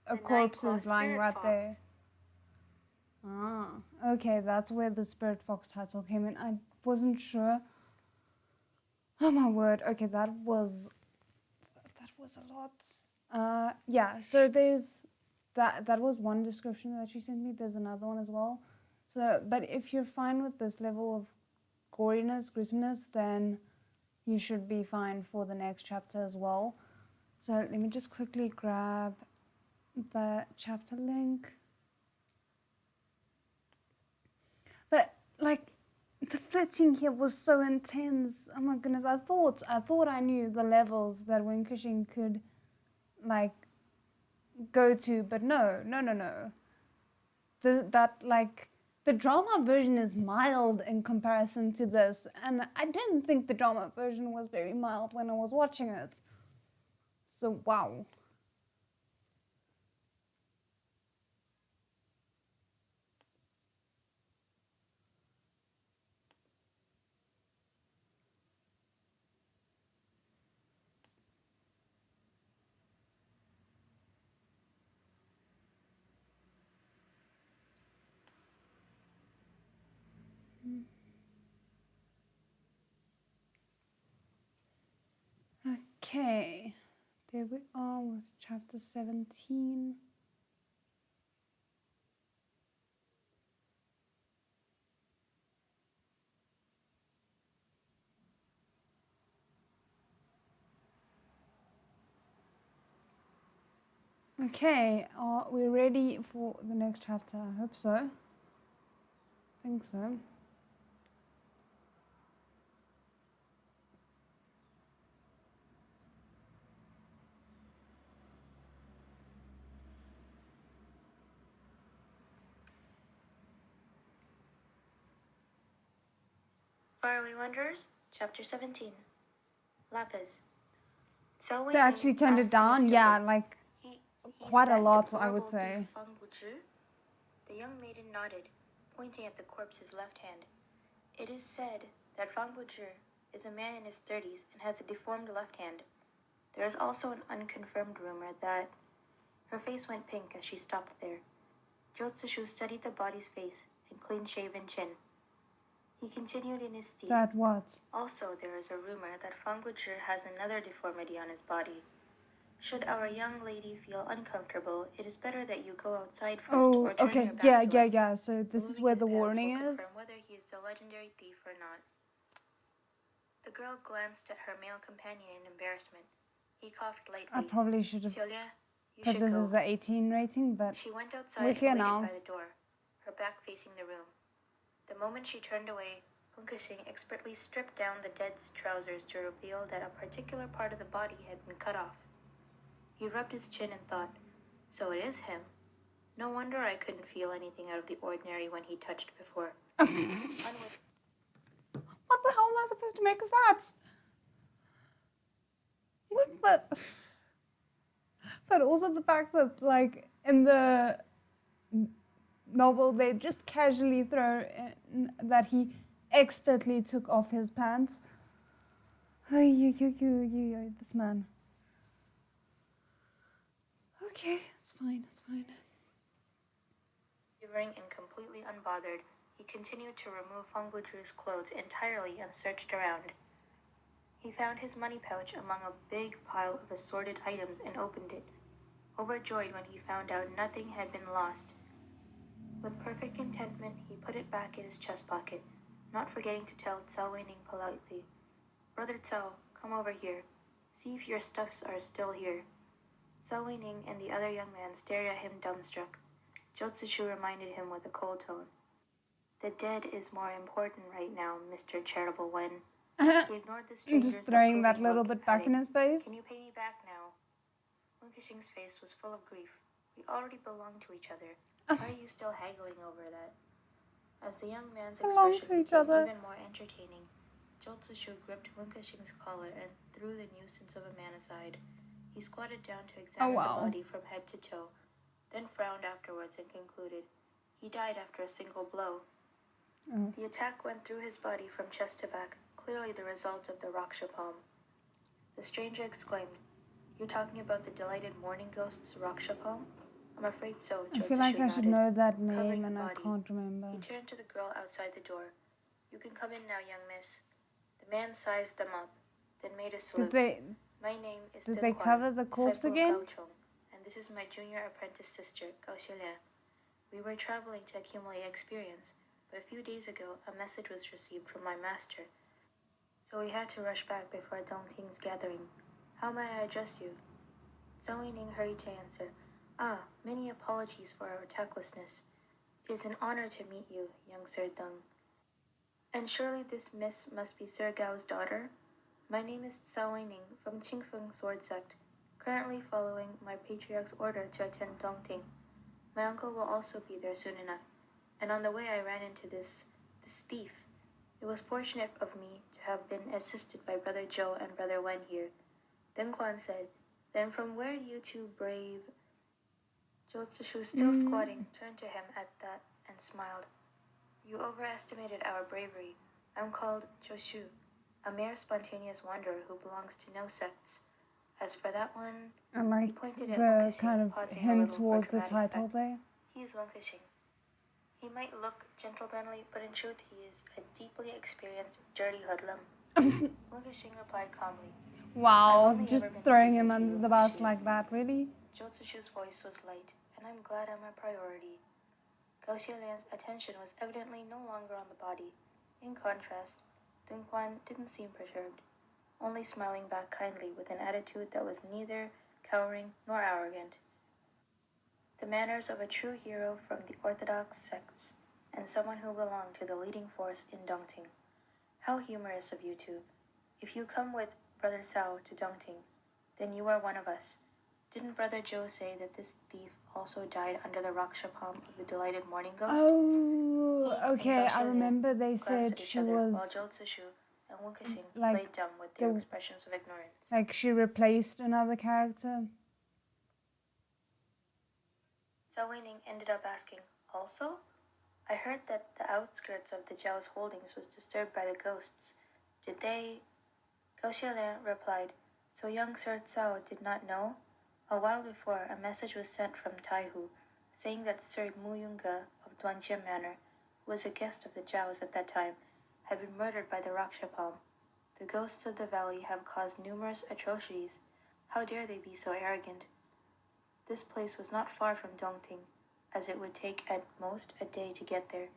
a the corpse nine-claw is lying spirit right fox." there. Ah, okay, that's where the Spirit Fox title came in. I wasn't sure. Oh my word. Okay, that was a lot. Yeah, so there's that was one description that she sent me. There's another one as well. So, but if you're fine with this level of goriness, gruesomeness, then you should be fine for the next chapter as well. So let me just quickly grab the chapter link. But like the flirting here was so intense. Oh my goodness, I thought I knew the levels that Wunkexing could like go to, but no. The drama version is mild in comparison to this, and I didn't think the drama version was very mild when I was watching it. So wow. Okay, there we are with chapter 17. Okay, are we ready for the next chapter? I hope so. I think so. Faraway Wanderers, Chapter 17. Lapis. They actually turned it down, yeah, like quite a lot, I would say. The young maiden nodded, pointing at the corpse's left hand. It is said that Fang Buzhi is a man in his 30s and has a deformed left hand. There is also an unconfirmed rumor that her face went pink as she stopped there. Zhou Zishu studied the body's face and clean-shaven chin. He continued in his steed. That what? Also, there is a rumor that Fang Buzhi has another deformity on his body. Should our young lady feel uncomfortable, it is better that you go outside first or turn okay, your back to us. yeah. So this is where the warning is. Confirm whether he is the legendary thief or not. The girl glanced at her male companion in embarrassment. He coughed lightly. I probably should have you put should this go. as an 18 rating, but She went outside we're and here waited now. by the door, her back facing the room. The moment she turned away, Wunkexing expertly stripped down the dead's trousers to reveal that a particular part of the body had been cut off. He rubbed his chin and thought, so it is him. No wonder I couldn't feel anything out of the ordinary when he touched before. What the hell am I supposed to make of that? But also the fact that, like, in the novel, they just casually throw in that he expertly took off his pants. This man. Okay, it's fine. Shivering and completely unbothered, he continued to remove Fang Buzhi's clothes entirely and searched around. He found his money pouch among a big pile of assorted items and opened it, overjoyed when he found out nothing had been lost. With perfect contentment, he put it back in his chest pocket, not forgetting to tell Zhao Weining politely, "Brother Zhao, come over here. See if your stuffs are still here." Zhao Weining and the other young man stared at him dumbstruck. Zhou Zishu reminded him with a cold tone, "The dead is more important right now, Mr. Charitable Wen. He ignored the stranger's Just throwing that approving little look, bit back in adding, his face. "Can you pay me back now?" Wunkishing's face was full of grief. We already belong to each other. Why are you still haggling over that? As the young man's Belong expression to each became other. even more entertaining, Joltsushu gripped Wunkishing's collar and threw the nuisance of a man aside. He squatted down to examine the body from head to toe, then frowned afterwards and concluded, "He died after a single blow." The attack went through his body from chest to back, clearly the result of the Raksha palm. The stranger exclaimed, "You're talking about the delighted morning ghost's Raksha palm?" "I'm afraid so," I feel like I should know that name and I body. can't remember. He turned to the girl outside the door. "You can come in now, young miss." The man sized them up, then made a salute. "My name is Did Deng they Quan, cover the corpse disciple again? of Gao Chong, and this is my junior apprentice sister, Gao Xielian. We were traveling to accumulate experience, but a few days ago a message was received from my master, so we had to rush back before Dongting's gathering. How may I address you?" Zhao Yining hurried to answer, "Ah, many apologies for our tactlessness. It is an honor to meet you, young Sir Deng. And surely this miss must be Sir Gao's daughter? My name is Zhao Yining from Qingfeng Sword Sect, currently following my patriarch's order to attend Dongting. My uncle will also be there soon enough, and on the way I ran into this thief. It was fortunate of me to have been assisted by Brother Zhou and Brother Wen here." Deng Quan said, "Then from where do you two brave—" Jotsushu, still squatting, turned to him at that and smiled. "You overestimated our bravery. I'm called Joshu, a mere spontaneous wanderer who belongs to no sects. As for that one," And like he pointed at the Wunkishing, kind of pausing a hint little for towards the dramatic title effect. there. "He is Wunkishing. He might look gentlemanly, but in truth he is a deeply experienced dirty hoodlum." Wunkishing replied calmly, Wow, "I've only just ever been throwing pleasing him to under you, the bus Hoshi." like that, really? Jotsushu's voice was light, "And I'm glad I'm a priority." Gao Xielian's attention was evidently no longer on the body. In contrast, Deng Quan didn't seem perturbed, only smiling back kindly with an attitude that was neither cowering nor arrogant. The manners of a true hero from the orthodox sects, and someone who belonged to the leading force in Dongting. "How humorous of you two. If you come with Brother Cao to Dongting, then you are one of us. Didn't Brother Zhou say that this thief also died under the Raksha palm of the delighted morning ghost?" Oh, okay, I Xielian remember they glanced said at each she other, was while Jotsushu and Wunkishing like played dumb with their the- expressions of ignorance. like she replaced another character. Zhao Weining ended up asking, "Also? I heard that the outskirts of the Zhao's holdings was disturbed by the ghosts. Did they?" Gao Xielian replied, "So young Sir Cao did not know? A while before, a message was sent from Taihu, saying that Sir Mu Yunge of Duanjie Manor, who was a guest of the Zhao's at that time, had been murdered by the Raksha palm. The ghosts of the valley have caused numerous atrocities. How dare they be so arrogant? This place was not far from Dongting, as it would take at most a day to get there.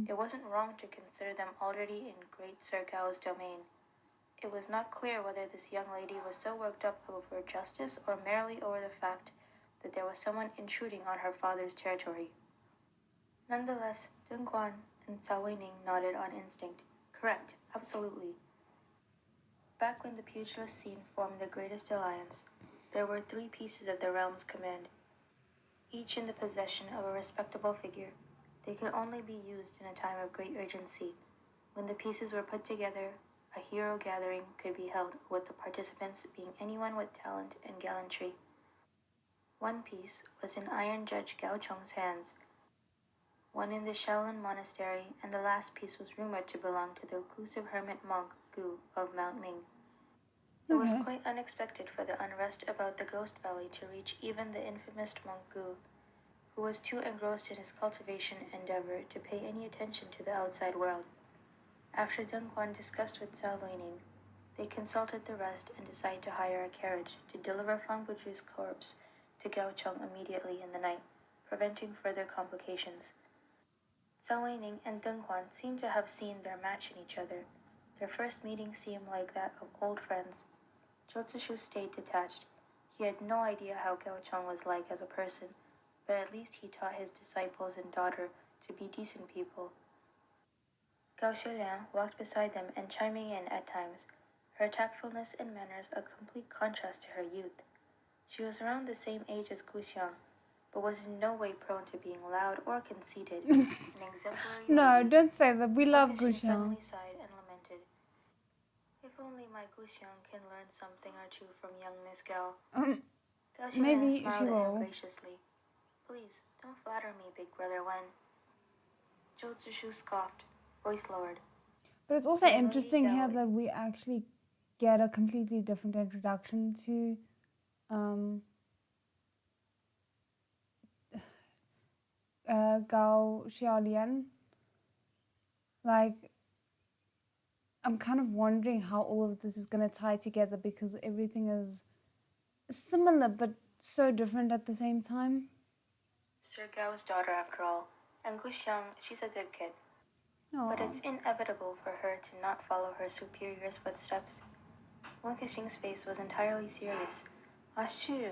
It wasn't wrong to consider them already in great Sir Gao's domain. It was not clear whether this young lady was so worked up over justice or merely over the fact that there was someone intruding on her father's territory." Nonetheless, Deng Quan and Cao Weining nodded on instinct. "Correct, absolutely." Back when the pugilist scene formed the greatest alliance, there were 3 pieces of the realm's command, each in the possession of a respectable figure. They could only be used in a time of great urgency. When the pieces were put together, a hero gathering could be held, with the participants being anyone with talent and gallantry. One piece was in Iron Judge Gao Chong's hands, one in the Shaolin Monastery, and the last piece was rumored to belong to the reclusive hermit monk Gu of Mount Ming. It was quite unexpected for the unrest about the Ghost Valley to reach even the infamous monk Gu, who was too engrossed in his cultivation endeavor to pay any attention to the outside world. After Deng Quan discussed with Zhao Weining, they consulted the rest and decided to hire a carriage to deliver Fang Buju's corpse to Gao Chong immediately in the night, preventing further complications. Zhao Weining and Deng Quan seemed to have seen their match in each other. Their first meeting seemed like that of old friends. Jotsushu stayed detached. He had no idea how Gao Chong was like as a person, but at least he taught his disciples and daughter to be decent people. Gao Xiuliang walked beside them and chiming in at times, her tactfulness and manners a complete contrast to her youth. She was around the same age as Gu Xiang, but was in no way prone to being loud or conceited. An exemplary No, lady. don't say that. We love Gu Xiang Guxiang. suddenly sighed and lamented. If only my Gu Xiang can learn something or two from young Miss Gao. Gao Xiuliang Maybe she smiled at him will. graciously. Please, don't flatter me, big brother Wen. Zhou Zishu scoffed, voice lowered. But it's also interesting here that we actually get a completely different introduction to Gao Xiaolian. Like, I'm kind of wondering how all of this is going to tie together because everything is similar but so different at the same time. Sir Gao's daughter, after all, and Gu Xiang, she's a good kid. Aww. But it's inevitable for her to not follow her superior's footsteps. Wen Kexing's face was entirely serious. Shu,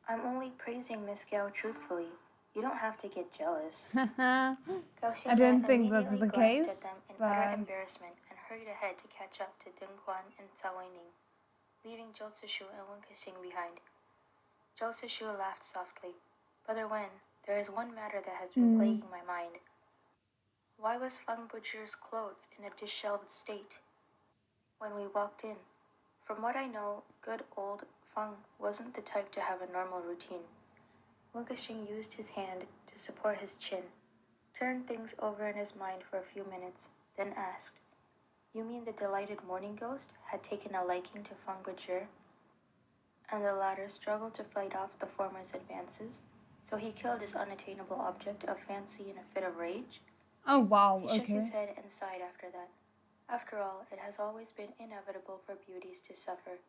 I'm only praising Miss Gao truthfully. You don't have to get jealous. I don't think that's the case. Glanced at them in utter embarrassment and hurried ahead to catch up to Deng Guan and Cao Weining, leaving Zhou Zishu and Wen Kexing behind. Zhou Zishu laughed softly. Brother Wen, there is one matter that has been plaguing my mind. Why was Feng Butcher's clothes in a disheveled state when we walked in? From what I know, good old Feng wasn't the type to have a normal routine. Wen Kexing used his hand to support his chin, turned things over in his mind for a few minutes, then asked, You mean the delighted morning ghost had taken a liking to Feng Butcher? And the latter struggled to fight off the former's advances, so he killed his unattainable object of fancy in a fit of rage? Oh, wow, He shook his head and sighed after that. After all, it has always been inevitable for beauties to suffer.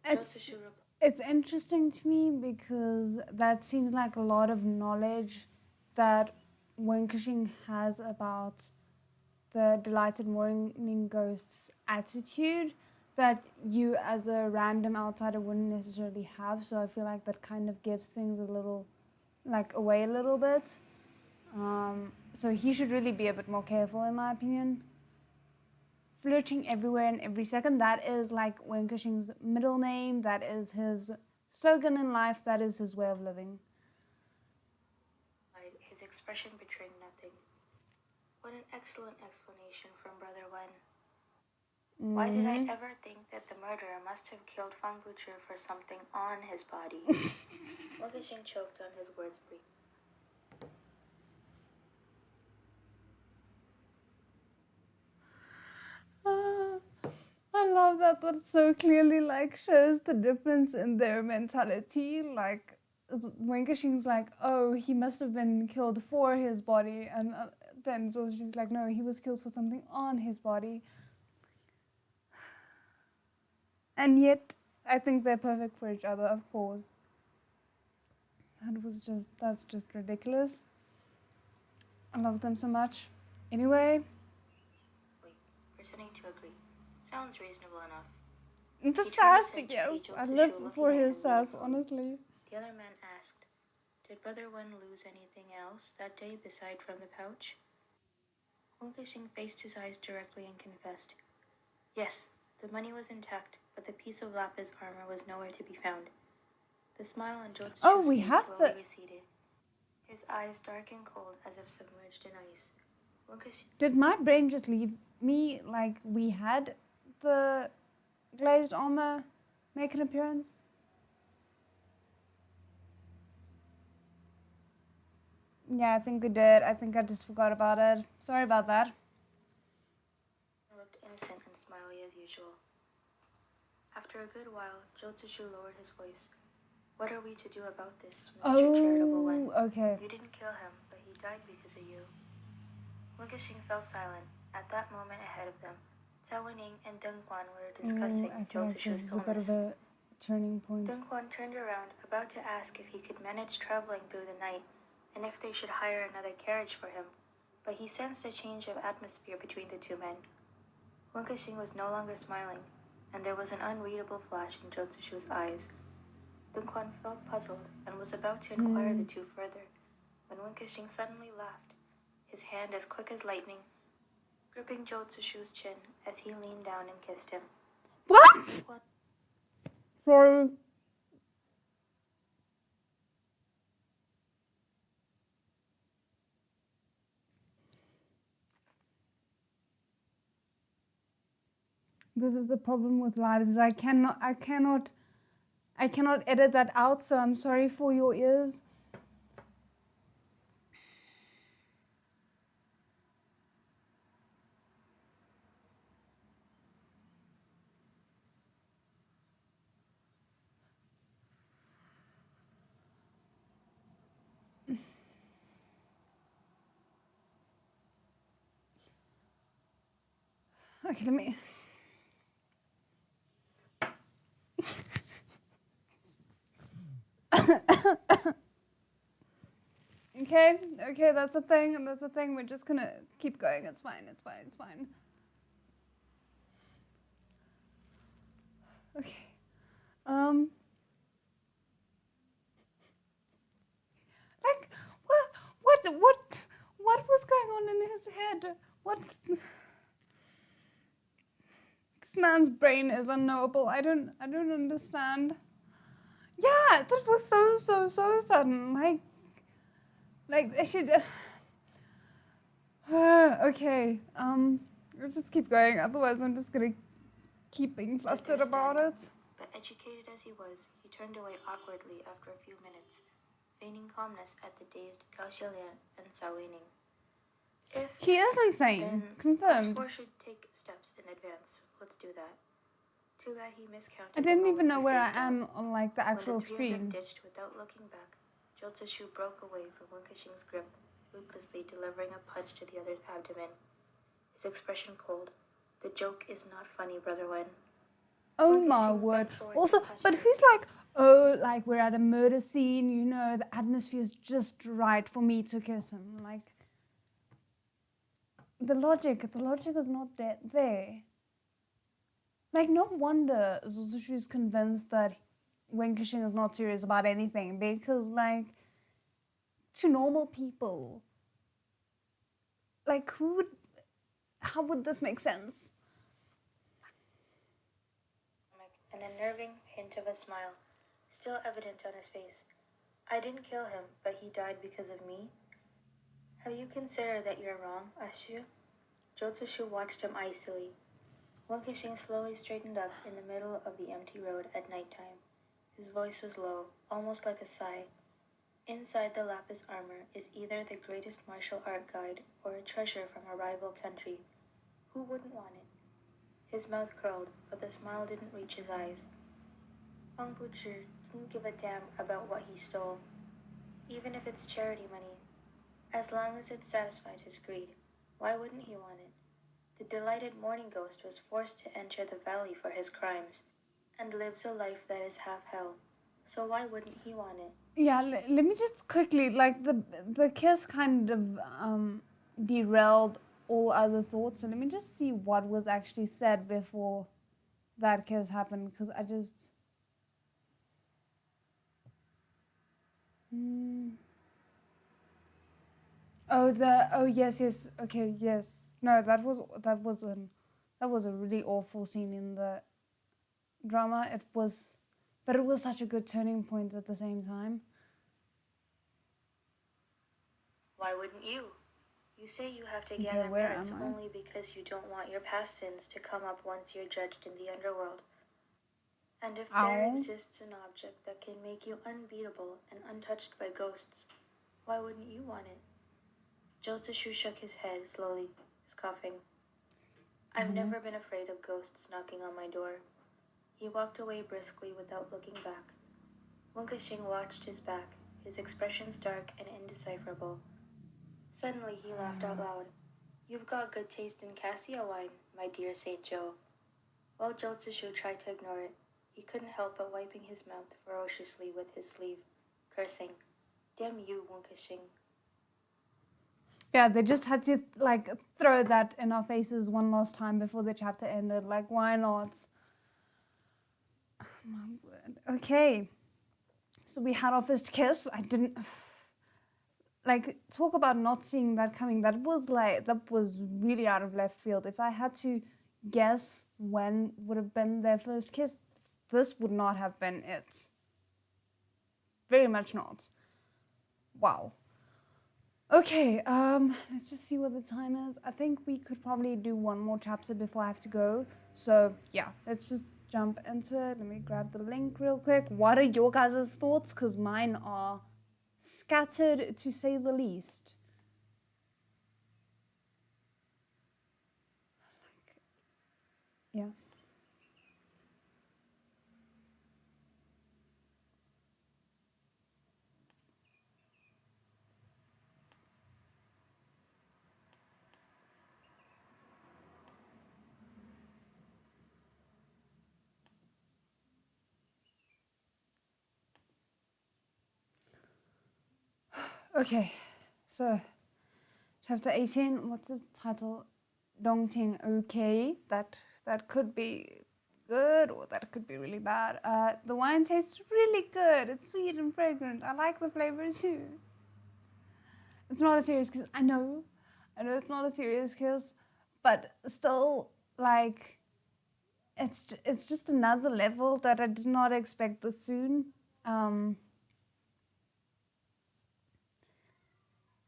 It's interesting to me because that seems like a lot of knowledge that Wen Kexing has about the delighted morning ghost's attitude that you as a random outsider wouldn't necessarily have. So I feel like that kind of gives things a little, like, away a little bit. So he should really be a bit more careful, in my opinion. Flirting everywhere and every second, that is like Wen Kexing's middle name, that is his slogan in life, that is his way of living. His expression betrayed nothing. What an excellent explanation from Brother Wen. Why did I ever think that the murderer must have killed Feng Butcher for something on his body? Wen Kexing choked on his words briefly. I love that. That so clearly like shows the difference in their mentality. Like Wen Kexing's like, oh, he must have been killed for his body, and then so she's like, no, he was killed for something on his body. And yet, I think they're perfect for each other, of course. That's just ridiculous. I love them so much. Anyway. Pretending to agree. Sounds reasonable enough. The sass, yes. I live for his sass, honestly. The other man asked, Did Brother Wen lose anything else that day beside from the pouch? Wen Kexing faced his eyes directly and confessed, Yes, the money was intact, but the piece of lapis armor was nowhere to be found. The smile on Zhou Zishu's face slowly receded. His eyes dark and cold as if submerged in ice. Did my brain just leave me like we had the glazed armor make an appearance? Yeah, I think we did. I think I just forgot about it. Sorry about that. He looked innocent and smiley as usual. After a good while, Zhou Zishu lowered his voice. What are we to do about this, Mr. Charitable Wen? Okay. You didn't kill him, but he died because of you. Wen Kexing fell silent. At that moment ahead of them, Cao Weining and Deng Guan were discussing Zhou Zishu's illness. This is a bit of a turning point. Deng Guan turned around, about to ask if he could manage traveling through the night, and if they should hire another carriage for him, but he sensed a change of atmosphere between the two men. Wen Kexing was no longer smiling, and there was an unreadable flash in Zhou Zishu's eyes. Deng Guan felt puzzled and was about to inquire the two further, when Wen Kexing suddenly laughed, his hand as quick as lightning, gripping Jotsushu's chin as he leaned down and kissed him. What? Sorry. This is the problem with lives, is I cannot edit that out, so I'm sorry for your ears. Okay, let me... Okay, that's the thing, we're just gonna keep going, it's fine. Okay, like, what was going on in his head? This man's brain is unknowable, I don't understand. Yeah, that was so sudden, like they should... okay, let's just keep going, otherwise I'm just gonna keep being flustered about it. But educated as he was, he turned away awkwardly after a few minutes, feigning calmness at the dazed Gaoxialian and Sawening. If he is insane, confirmed. Us four should take steps in advance. Let's do that. Too bad he miscounted. I didn't even know where I am on like the actual screen. screen. When the three of them ditched without looking back, Jotsushu broke away from Wunkexing's grip, ruthlessly delivering a punch to the other's abdomen. His expression cold. The joke is not funny, Brother Wen. Oh my word. Also, but who's like, oh, like we're at a murder scene, you know, the atmosphere is just right for me to kiss him. Like, the logic is not there. Like, no wonder Jotsushu's convinced that Wunkexing is not serious about anything, because, like, to normal people, like, how would this make sense? An unnerving hint of a smile, still evident on his face. I didn't kill him, but he died because of me. Have you considered that you're wrong, Ashu? Jotsushu watched him icily. Wunkexing slowly straightened up in the middle of the empty road at nighttime. His voice was low, almost like a sigh. Inside the lapis armor is either the greatest martial art guide or a treasure from a rival country. Who wouldn't want it? His mouth curled, but the smile didn't reach his eyes. Huang Buchi didn't give a damn about what he stole, even if it's charity money. As long as it satisfied his greed, why wouldn't he want it? The delighted morning ghost was forced to enter the valley for his crimes, and lives a life that is half hell. So why wouldn't he want it? Yeah, let me just quickly, like, the kiss kind of derailed all other thoughts, so let me just see what was actually said before that kiss happened, because I just... Oh, yes, okay, yes. No, that was a really awful scene in the drama. But it was such a good turning point at the same time. Why wouldn't you? You say you have to gather merits only because you don't want your past sins to come up once you're judged in the underworld. And if there exists an object that can make you unbeatable and untouched by ghosts, why wouldn't you want it? Jotsushu shook his head slowly, scoffing. I've never been afraid of ghosts knocking on my door. He walked away briskly without looking back. Wunkexing watched his back, his expressions dark and indecipherable. Suddenly he laughed out loud. You've got good taste in cassia wine, my dear Saint Joe. While Jotsushu tried to ignore it, he couldn't help but wiping his mouth ferociously with his sleeve, cursing, Damn you, Wunkexing. Yeah, they just had to, like, throw that in our faces one last time before the chapter ended. Like, why not? Oh, my word. Okay. So we had our first kiss. I didn't... like, talk about not seeing that coming. That was really out of left field. If I had to guess when would have been their first kiss, this would not have been it. Very much not. Wow. Okay, let's just see what the time is. I think we could probably do one more chapter before I have to go. So yeah, let's just jump into it. Let me grab the link real quick. What are your guys' thoughts? Because mine are scattered, to say the least. Yeah. Okay, so chapter 18, what's the title? Dongting okay. That could be good or that could be really bad. The wine tastes really good. It's sweet and fragrant. I like the flavor too. It's not a serious kiss. I know it's not a serious kiss, but still, like, it's just another level that I did not expect this soon.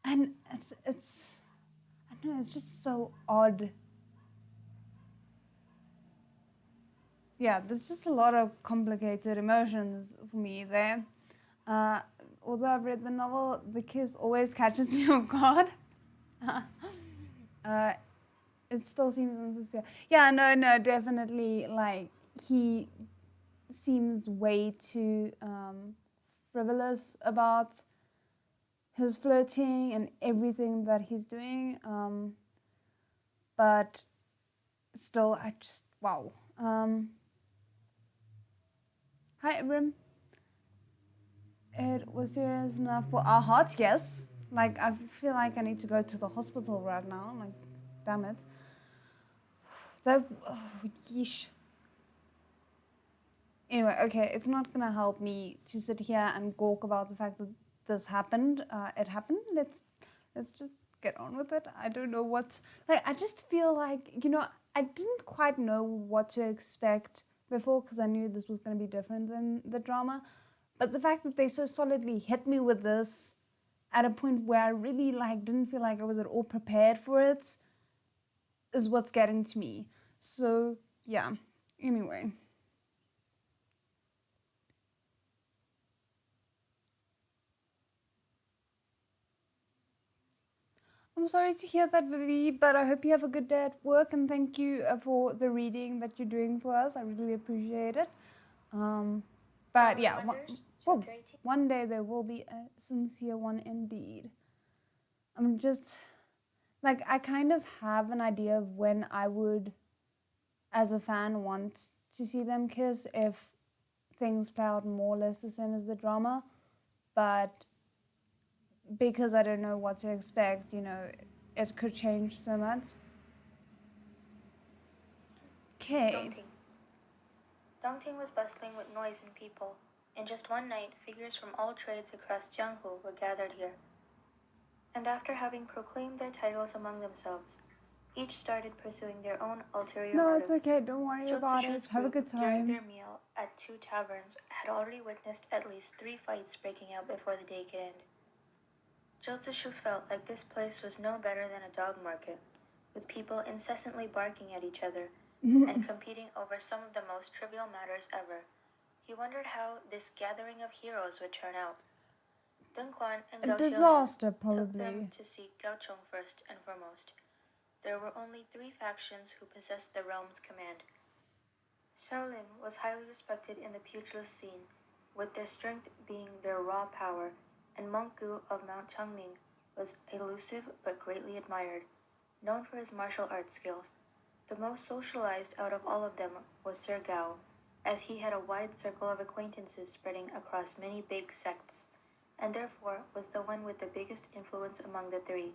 And it's I don't know, it's just so odd. Yeah, there's just a lot of complicated emotions for me there. Although I've read the novel, the kiss always catches me off guard. It still seems insincere. Yeah, no, definitely. Like, he seems way too frivolous about his flirting and everything that he's doing. But still, I just, wow. Hi, Ibram. It was serious enough for our hearts, yes. Like, I feel like I need to go to the hospital right now. Like, damn it. That, oh, yeesh. Anyway, okay, it's not gonna help me to sit here and gawk about the fact that this happened. It happened. Let's just get on with it. I don't know what. Like, I just feel like, I didn't quite know what to expect before because I knew this was gonna be different than the drama. But the fact that they so solidly hit me with this at a point where I really didn't feel like I was at all prepared for it is what's getting to me. So yeah. Anyway. I'm sorry to hear that, Vivi, but I hope you have a good day at work, and thank you for the reading that you're doing for us. I really appreciate it. But yeah, one day there will be a sincere one indeed. I'm just, I kind of have an idea of when I would, as a fan, want to see them kiss if things play out more or less the same as the drama. But because I don't know what to expect, it could change so much. Okay. Dongting was bustling with noise and people. In just one night, figures from all trades across Jianghu were gathered here. And after having proclaimed their titles among themselves, each started pursuing their own ulterior motives. No, it's okay. Don't worry about it. Have a good time. During their meal at 2 taverns, had already witnessed at least 3 fights breaking out before the day could end. Zhou felt like this place was no better than a dog market, with people incessantly barking at each other and competing over some of the most trivial matters ever. He wondered how this gathering of heroes would turn out. Deng Quan and Gao Xiaolan took them to seek Gao Chong first and foremost. There were only 3 factions who possessed the realm's command. Shaolin was highly respected in the pugilist scene, with their strength being their raw power, and Monk Gu of Mount Changming was elusive but greatly admired, known for his martial arts skills. The most socialized out of all of them was Sir Gao, as he had a wide circle of acquaintances spreading across many big sects, and therefore was the one with the biggest influence among the 3.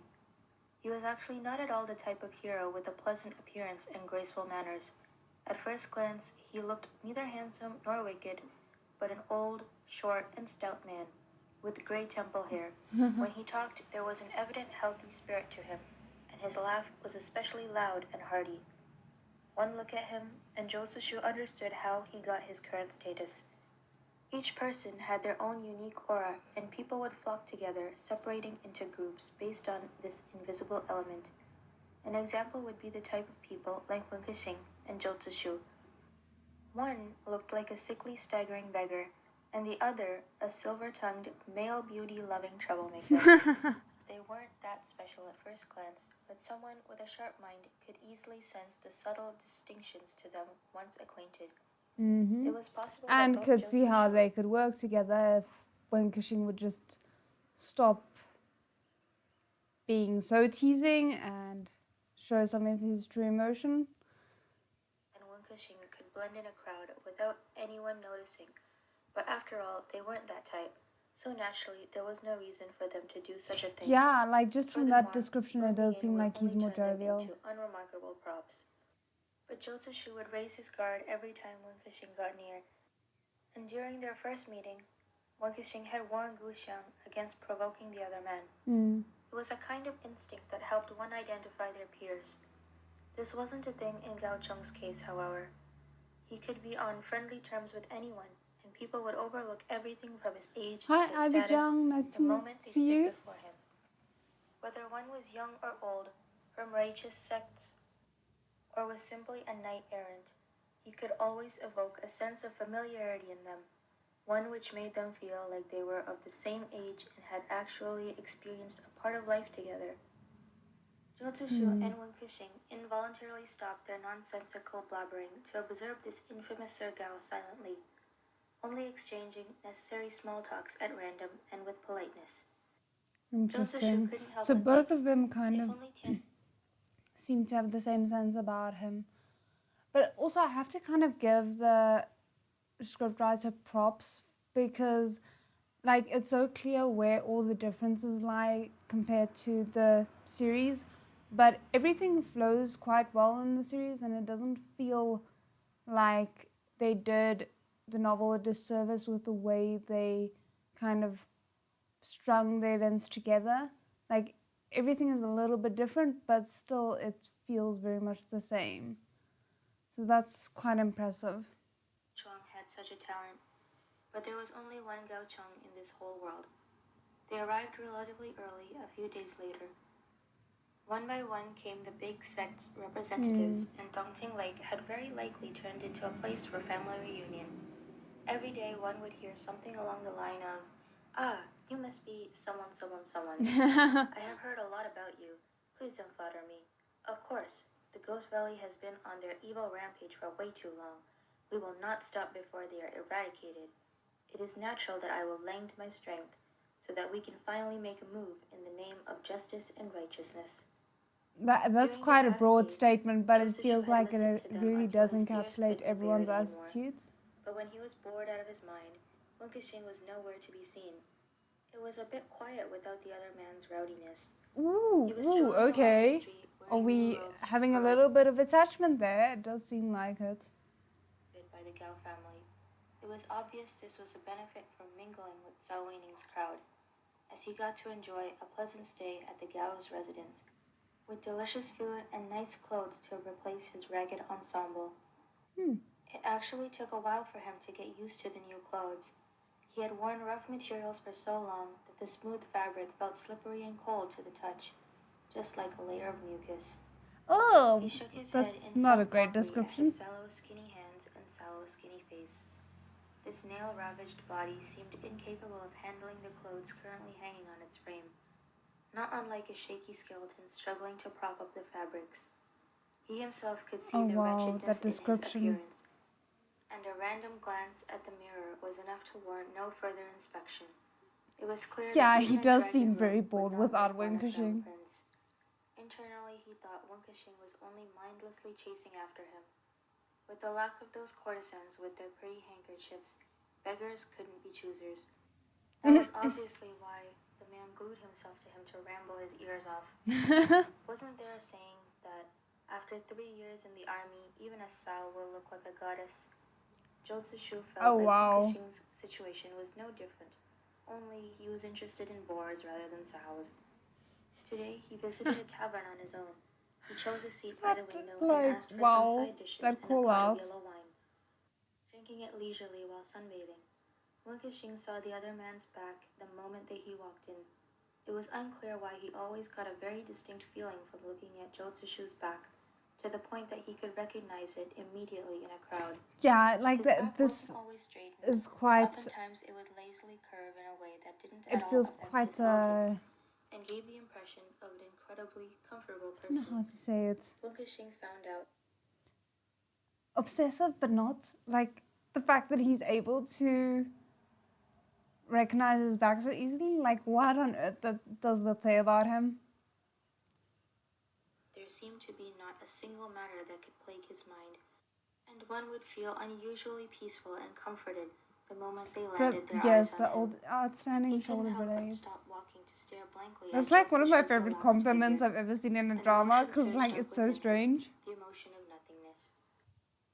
He was actually not at all the type of hero with a pleasant appearance and graceful manners. At first glance, he looked neither handsome nor wicked, but an old, short, and stout man. with gray temple hair. When he talked, there was an evident healthy spirit to him, and his laugh was especially loud and hearty. One look at him, and Joseshu understood how he got his current status. Each person had their own unique aura, and people would flock together, separating into groups based on this invisible element. An example would be the type of people like Wunkexing and Joseshu. One looked like a sickly, staggering beggar, and the other a silver-tongued, male beauty-loving troublemaker. They weren't that special at first glance, but someone with a sharp mind could easily sense the subtle distinctions to them once acquainted. It was possible And that both could see how Joseshu they could work together if Wunkexing would just stop being so teasing and show some of his true emotion. and Wunkexing could blend in a crowd without anyone noticing. But after all, they weren't that type, so naturally there was no reason for them to do such a thing. Yeah, like just from that Furthermore, description, it blending does in seem would like he's only more turn them jovial. into unremarkable props. But Joseshu would raise his guard every time Wunkexing got near, and during their first meeting, Wunkexing had warned Guxiang against provoking the other man. It was a kind of instinct that helped one identify their peers. This wasn't a thing in Gao Cheng's case, however. He could be on friendly terms with anyone, and people would overlook everything from his age Hi, to his status Abijang. Nice the to moment they see stood you. before him. Whether one was young or old, from righteous sects, or was simply a knight-errant, he could always evoke a sense of familiarity in them, one which made them feel like they were of the same age and had actually experienced a part of life together. Joseshu and Wunkexing involuntarily stopped their nonsensical blabbering to observe this infamous Sir Gao silently, only exchanging necessary small talks at random and with politeness. Interesting. Joseshu couldn't help So but both think, of them kind if of only Tian seem to have the same sense about him. But also I have to kind of give the scriptwriter props because like it's so clear where all the differences lie compared to the series, but everything flows quite well in the series and it doesn't feel like they did the novel a disservice with the way they kind of strung the events together. Like everything is a little bit different, but still it feels very much the same. So that's quite impressive. Chuang had such a talent, but there was only one Gao Cheng in this whole world. They arrived relatively early, a few days later. One by one came the big sect's representatives, and Dongting Lake had very likely turned into a place for family reunion. Every day one would hear something along the line of, "Ah, you must be someone. I have heard a lot about you. Please don't flatter me. Of course, the Ghost Valley has been on their evil rampage for way too long. We will not stop before they are eradicated. It is natural that I will lend my strength so that we can finally make a move in the name of justice and righteousness." That's During quite the a past broad days, statement, but it Joseshu feels had like listened it to them really until does his ears encapsulate couldn't bear everyone's it anymore. attitudes. But when he was bored out of his mind, Wunkexing was nowhere to be seen. It was a bit quiet without the other man's rowdiness. He was strolling along the Okay. street Are wearing we new robes having a covered little bit of attachment there? It does seem like it. by the Gao family. It was obvious this was a benefit from mingling with Zhao Weining's crowd, as he got to enjoy a pleasant stay at the Gao's residence, with delicious food and nice clothes to replace his ragged ensemble. It actually took a while for him to get used to the new clothes. He had worn rough materials for so long that the smooth fabric felt slippery and cold to the touch, just like a layer of mucus. Oh, He shook his head that's in not a great self-mockery at description. his sallow, skinny hands and sallow, skinny face. This nail-ravaged body seemed incapable of handling the clothes currently hanging on its frame, not unlike a shaky skeleton struggling to prop up the fabrics. He himself could see Oh the wow, wretchedness that in his description. appearance, and a random glance at the mirror was enough to warrant no further inspection. It was clear Yeah, that he even a does dragon seem robe very would bored not without make one a Wunkexing. crown prince. Internally, he thought Wunkexing was only mindlessly chasing after him. With the lack of those courtesans with their pretty handkerchiefs, beggars couldn't be choosers. That was obviously why the man glued himself to him to ramble his ears off. Wasn't there a saying that after 3 years in the army, even a sow will look like a goddess? Joseshu felt Oh, like wow. Wunkexing's situation was no different, only he was interested in boars rather than sows. Today, he visited a tavern on his own. He chose a seat by the window and asked for some side dishes and a pot of yellow wine, drinking it leisurely while sunbathing. Xing saw the other man's back the moment that he walked in. It was unclear why he always got a very distinct feeling from looking at Zhou Zishu's back, to the point that he could recognize it immediately in a crowd. Yeah, like this always straight. is quite. Oftentimes, it would lazily curve in a way that didn't It at all feels affect quite his elegance, and gave the impression of an incredibly comfortable I don't know person. how to say it. Xing found out. Obsessive, but not. Like the fact that he's able to recognize his back so easily. Like, what on earth does that say about him? There seemed to be not a single matter that could plague his mind, and one would feel unusually peaceful and comforted the moment they landed their eyes on the him. old outstanding shoulder He blades. stop walking to stare blankly. That's like one of my favorite compliments I've ever seen in a drama, because like it's so strange. The emotion of nothingness.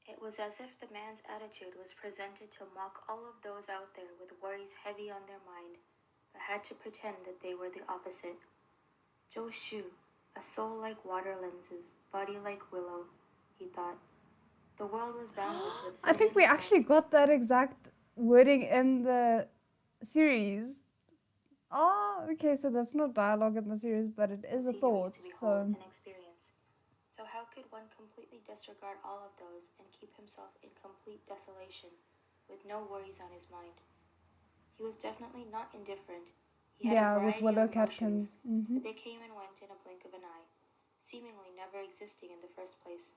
It was as if the man's attitude was presented to mock all of those out there with worries heavy on their mind, but had to pretend that they were the opposite. Zhou Xu, a soul like water lenses, body like willow, he thought. The world was boundless with I think we actually got that exact wording in the series. Oh, okay, so that's not dialogue in the series, but it is a thought. So an experience. So how could one completely disregard all of those and keep himself in complete desolation, with no worries on his mind? He was definitely not indifferent. He had a with variety willow of emotions, catkins. but they came and went in a blink of an eye, seemingly never existing in the first place.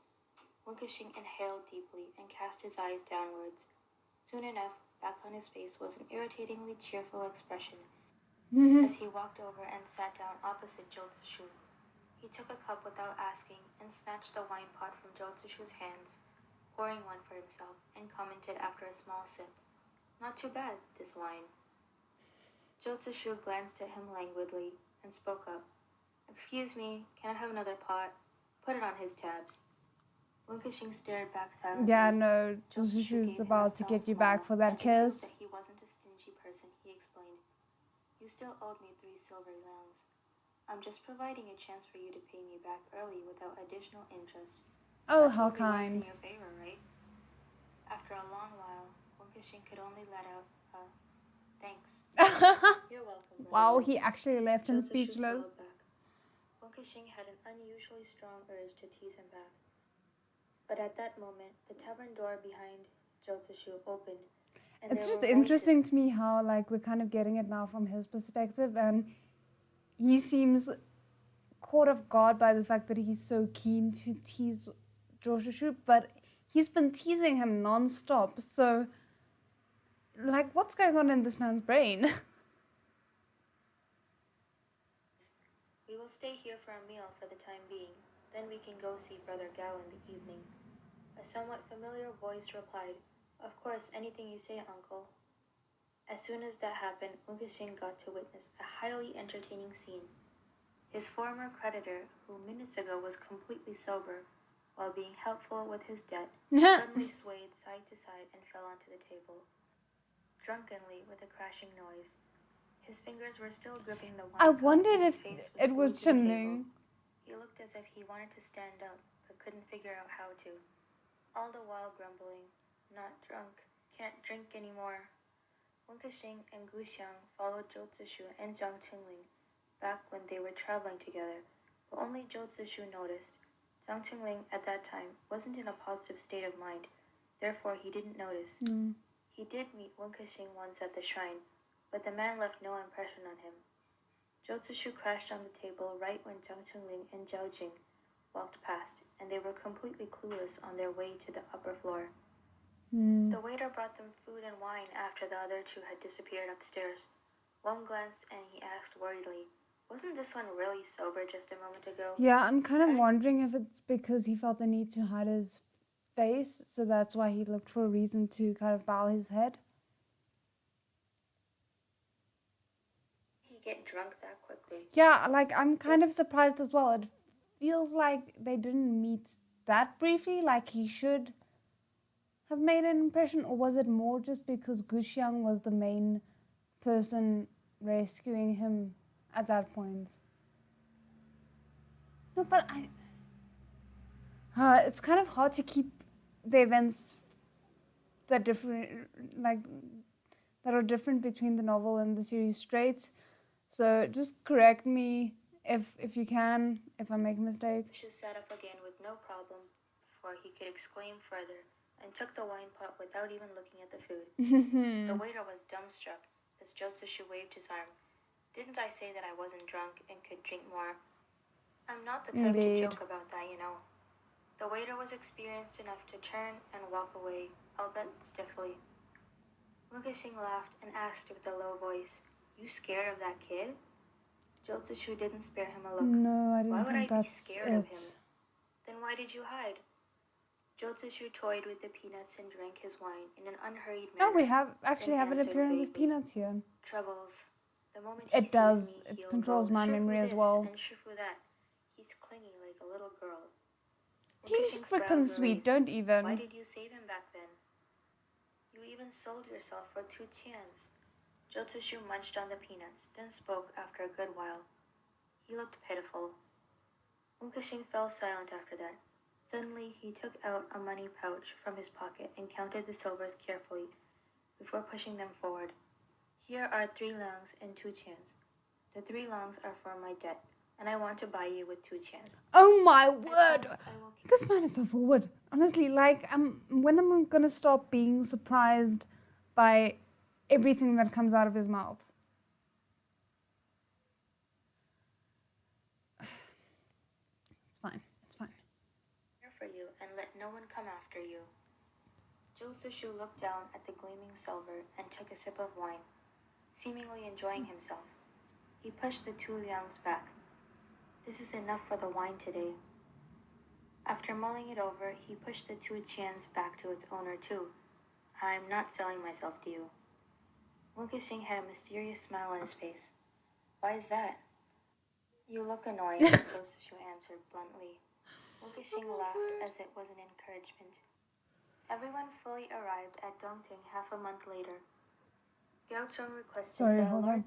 Xing inhaled deeply and cast his eyes downwards. Soon enough, back on his face was an irritatingly cheerful expression as he walked over and sat down opposite Zhou Zishu. He took a cup without asking and snatched the wine pot from Zhou Zishu's hands, pouring one for himself, and commented after a small sip, "Not too bad, this wine." Zhou Zishu glanced at him languidly and spoke up. "Excuse me, can I have another pot? Put it on his tabs." Xing stared back silently. Yeah, no, Zhou Zishu's about to get you back for that kiss. That he wasn't a stingy person, he explained. "You still owed me 3 silver liangs. I'm just providing a chance for you to pay me back early without additional interest." Oh, That how totally works kind. in your favor, right? After a long while, Xing could only let out a thanks. "You're welcome." Wow, he actually left him Zhou Zishu speechless. smiled back. Xing had an unusually strong urge to tease him back. But at that moment, the tavern door behind Zhou Zishu opened. And It's there just were interesting to me how like we're kind of getting it now from his perspective, and he seems caught off guard by the fact that he's so keen to tease Zhou Zishu, but he's been teasing him non-stop. So like, what's going on in this man's brain? "We will stay here for a meal for the time being. Then we can go see Brother Gao in the evening." A somewhat familiar voice replied, "Of course, anything you say, uncle." As soon as that happened, Xing got to witness a highly entertaining scene. His former creditor, who minutes ago was completely sober, while being helpful with his debt, suddenly swayed side to side and fell onto the table, drunkenly with a crashing noise. His fingers were still gripping the wine I cup, wondered and his if face it was glued to the table. Chinling. He looked as if he wanted to stand up, but couldn't figure out how to. All the while grumbling, "Not drunk, can't drink anymore." Xing and Gu Xiang followed Zhou Zishu and Jiang Qingling back when they were traveling together, but only Zhou Zishu noticed. Jiang Qingling at that time wasn't in a positive state of mind, therefore he didn't notice. He did meet Xing once at the shrine, but the man left no impression on him. Zhou Zishu crashed on the table right when Jiang Qingling and Zhao Jing walked past, and they were completely clueless on their way to the upper floor. The waiter brought them food and wine after the other two had disappeared upstairs. Wong glanced and he asked worriedly, "Wasn't this one really sober just a moment ago?" Yeah, I'm kind of wondering if it's because he felt the need to hide his face, so that's why he looked for a reason to kind of bow his head. He get drunk that quickly. Yeah, like I'm kind of surprised as well. It feels like they didn't meet that briefly, like he should have made an impression, or was it more just because Gu Xiang was the main person rescuing him at that point. No, but it's kind of hard to keep the events that are different between the novel and the series straight. So just correct me if you can, if I make a mistake. She sat up again with no problem before he could exclaim further, and took the wine pot without even looking at the food. The waiter was dumbstruck as Jotsushu waved his arm. Didn't I say that I wasn't drunk and could drink more? I'm not the type to joke about that, you know. The waiter was experienced enough to turn and walk away, albeit stiffly. Mukasing laughed and asked with a low voice, "You scared of that kid?" Jotsushu didn't spare him a look. No, I Why don't would think I be that's scared of him? it. Then why did you hide? Jotsushu toyed with the peanuts and drank his wine in an unhurried manner. Oh, we actually then have an answered appearance of vaguely, Peanuts here. "Troubles. The moment he It sees does. me, It he'll controls go, my "Shifu memory as this well. and Shifu that." He's clingy like a little girl. He's Mukashing's freaking brows sweet, raised. don't Why even. did you save him back then? You even sold yourself for 2 tiens. Jotsushu munched on the peanuts, then spoke after a good while. He looked pitiful. Mukashing fell silent after that. Suddenly, he took out a money pouch from his pocket and counted the silvers carefully before pushing them forward. "Here are 3 longs and 2 tiens. The 3 longs are for my debt, and I want to buy you with 2 tiens. Oh my I word! promise I will keep." This man is so forward. Honestly, like, when am I gonna stop being surprised by everything that comes out of his mouth? It's fine. It's fine. Here for you, and let no one come after you. Jotsushu looked down at the gleaming silver and took a sip of wine, seemingly enjoying himself. He pushed the 2 liangs back. "This is enough for the wine today." After mulling it over, he pushed the 2 tiens back to its owner too. "I'm not selling myself to you." Mukashing had a mysterious smile on his face. "Why is that?" "You look annoyed," Jotsushu answered bluntly. Mukashing laughed as it was an encouragement. Everyone fully arrived at Dongting half a month later. Gauchung requested Sorry, that hold Lord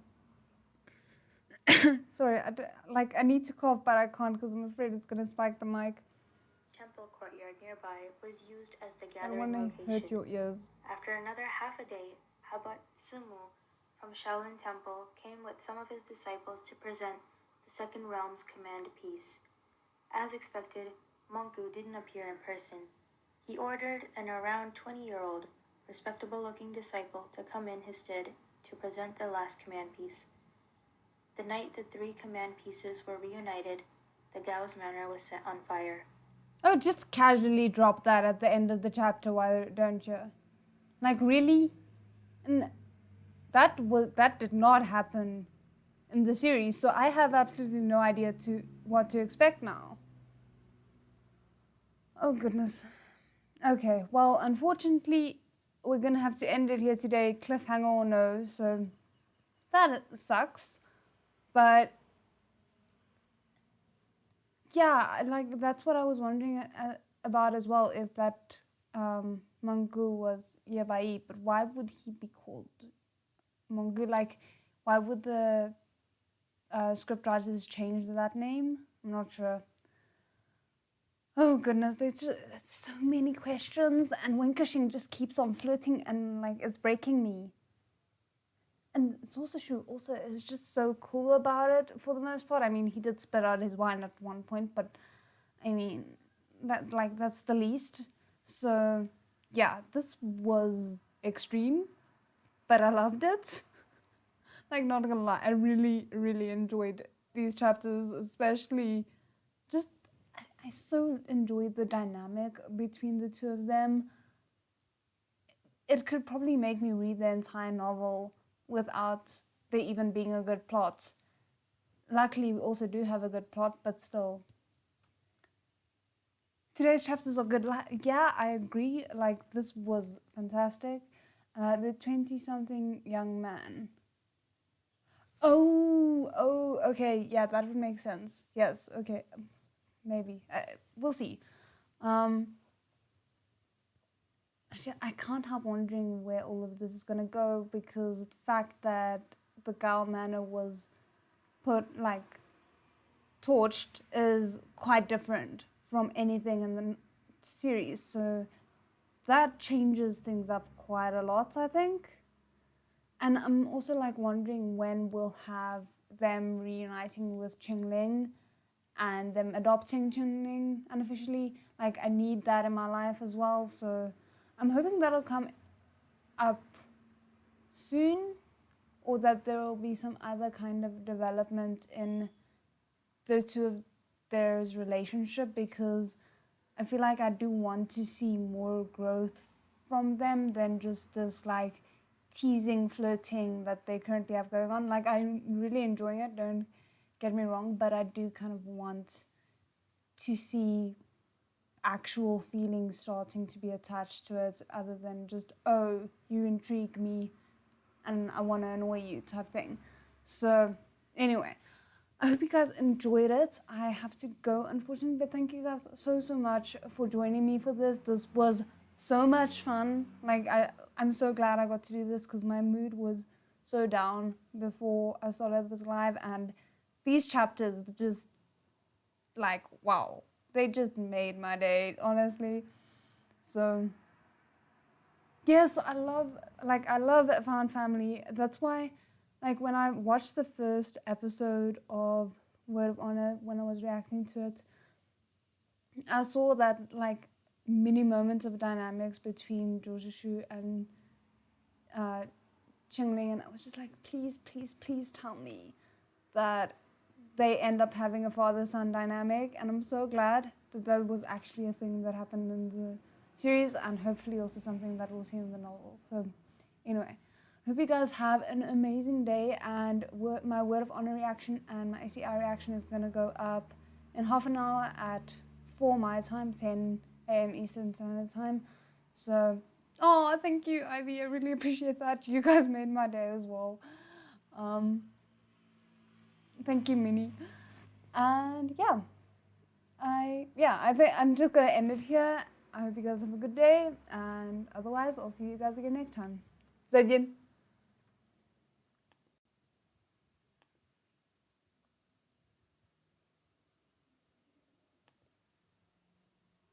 on. Sorry, I need to cough, but I can't because I'm afraid it's gonna spike the mic. temple courtyard nearby was used as the I don't gathering want to location. hurt your ears. After another half a day, Abbot Tsumu from Shaolin Temple came with some of his disciples to present the Second Realm's command piece. As expected, Monku didn't appear in person. He ordered an around 20-year-old, respectable-looking disciple to come in his stead to present the last command piece. The night the 3 command pieces were reunited, the Gao's manor was set on fire. Oh, just casually drop that at the end of the chapter, why don't you? Like, really? And that did not happen in the series, so I have absolutely no idea what to expect now. Oh goodness. Okay, well, unfortunately, we're gonna have to end it here today, cliffhanger or no, so that sucks. But yeah, like, that's what I was wondering about as well, if that Mongu was Yabai, but why would he be called Mongu? Like, why would the scriptwriters change that name? I'm not sure. Oh goodness, there's so many questions, and Winkashing just keeps on flirting, and like, it's breaking me. And Sosashu also is just so cool about it for the most part. I mean, he did spit out his wine at one point, but I mean, that's the least. So yeah, this was extreme, but I loved it. Like, not gonna lie, I really, really enjoyed these chapters, especially just, I so enjoyed the dynamic between the two of them. It could probably make me read the entire novel without there even being a good plot. Luckily, we also do have a good plot, but still. Today's chapters are good. Yeah, I agree. Like, this was fantastic. The 20-something young man. Oh, okay. Yeah, that would make sense. Yes, okay. Maybe. We'll see. actually, I can't help wondering where all of this is gonna go, because the fact that the Gao Manor was torched is quite different from anything in the series, so that changes things up quite a lot, I think. And I'm also wondering when we'll have them reuniting with Qingling and them adopting Qingling unofficially. I need that in my life as well, so I'm hoping that'll come up soon, or that there will be some other kind of development in the two of theirs relationship, because I feel like I do want to see more growth from them than just this teasing, flirting that they currently have going on. I'm really enjoying it, don't get me wrong, but I do kind of want to see actual feelings starting to be attached to it, other than just, oh, you intrigue me and I want to annoy you type thing. So anyway, I hope you guys enjoyed it. I have to go, unfortunately, but thank you guys so much for joining me for this. This was so much fun. I'm so glad I got to do this, because my mood was so down before I started this live, and these chapters just wow, they just made my day, honestly. So yes, I love Found Family. That's why when I watched the first episode of Word of Honor, when I was reacting to it, I saw that mini moments of dynamics between Joshua and Qingling, and I was just please tell me that they end up having a father-son dynamic. And I'm so glad that that was actually a thing that happened in the series, and hopefully also something that we'll see in the novel. So anyway, hope you guys have an amazing day, and my Word of Honor reaction and my ACR reaction is going to go up in half an hour at 4 my time, 10 a.m. Eastern Standard Time. So, oh, thank you, Ivy. I really appreciate that. You guys made my day as well. Thank you, Minnie. And yeah, I think I'm just gonna end it here. I hope you guys have a good day, and otherwise I'll see you guys again next time. 再见。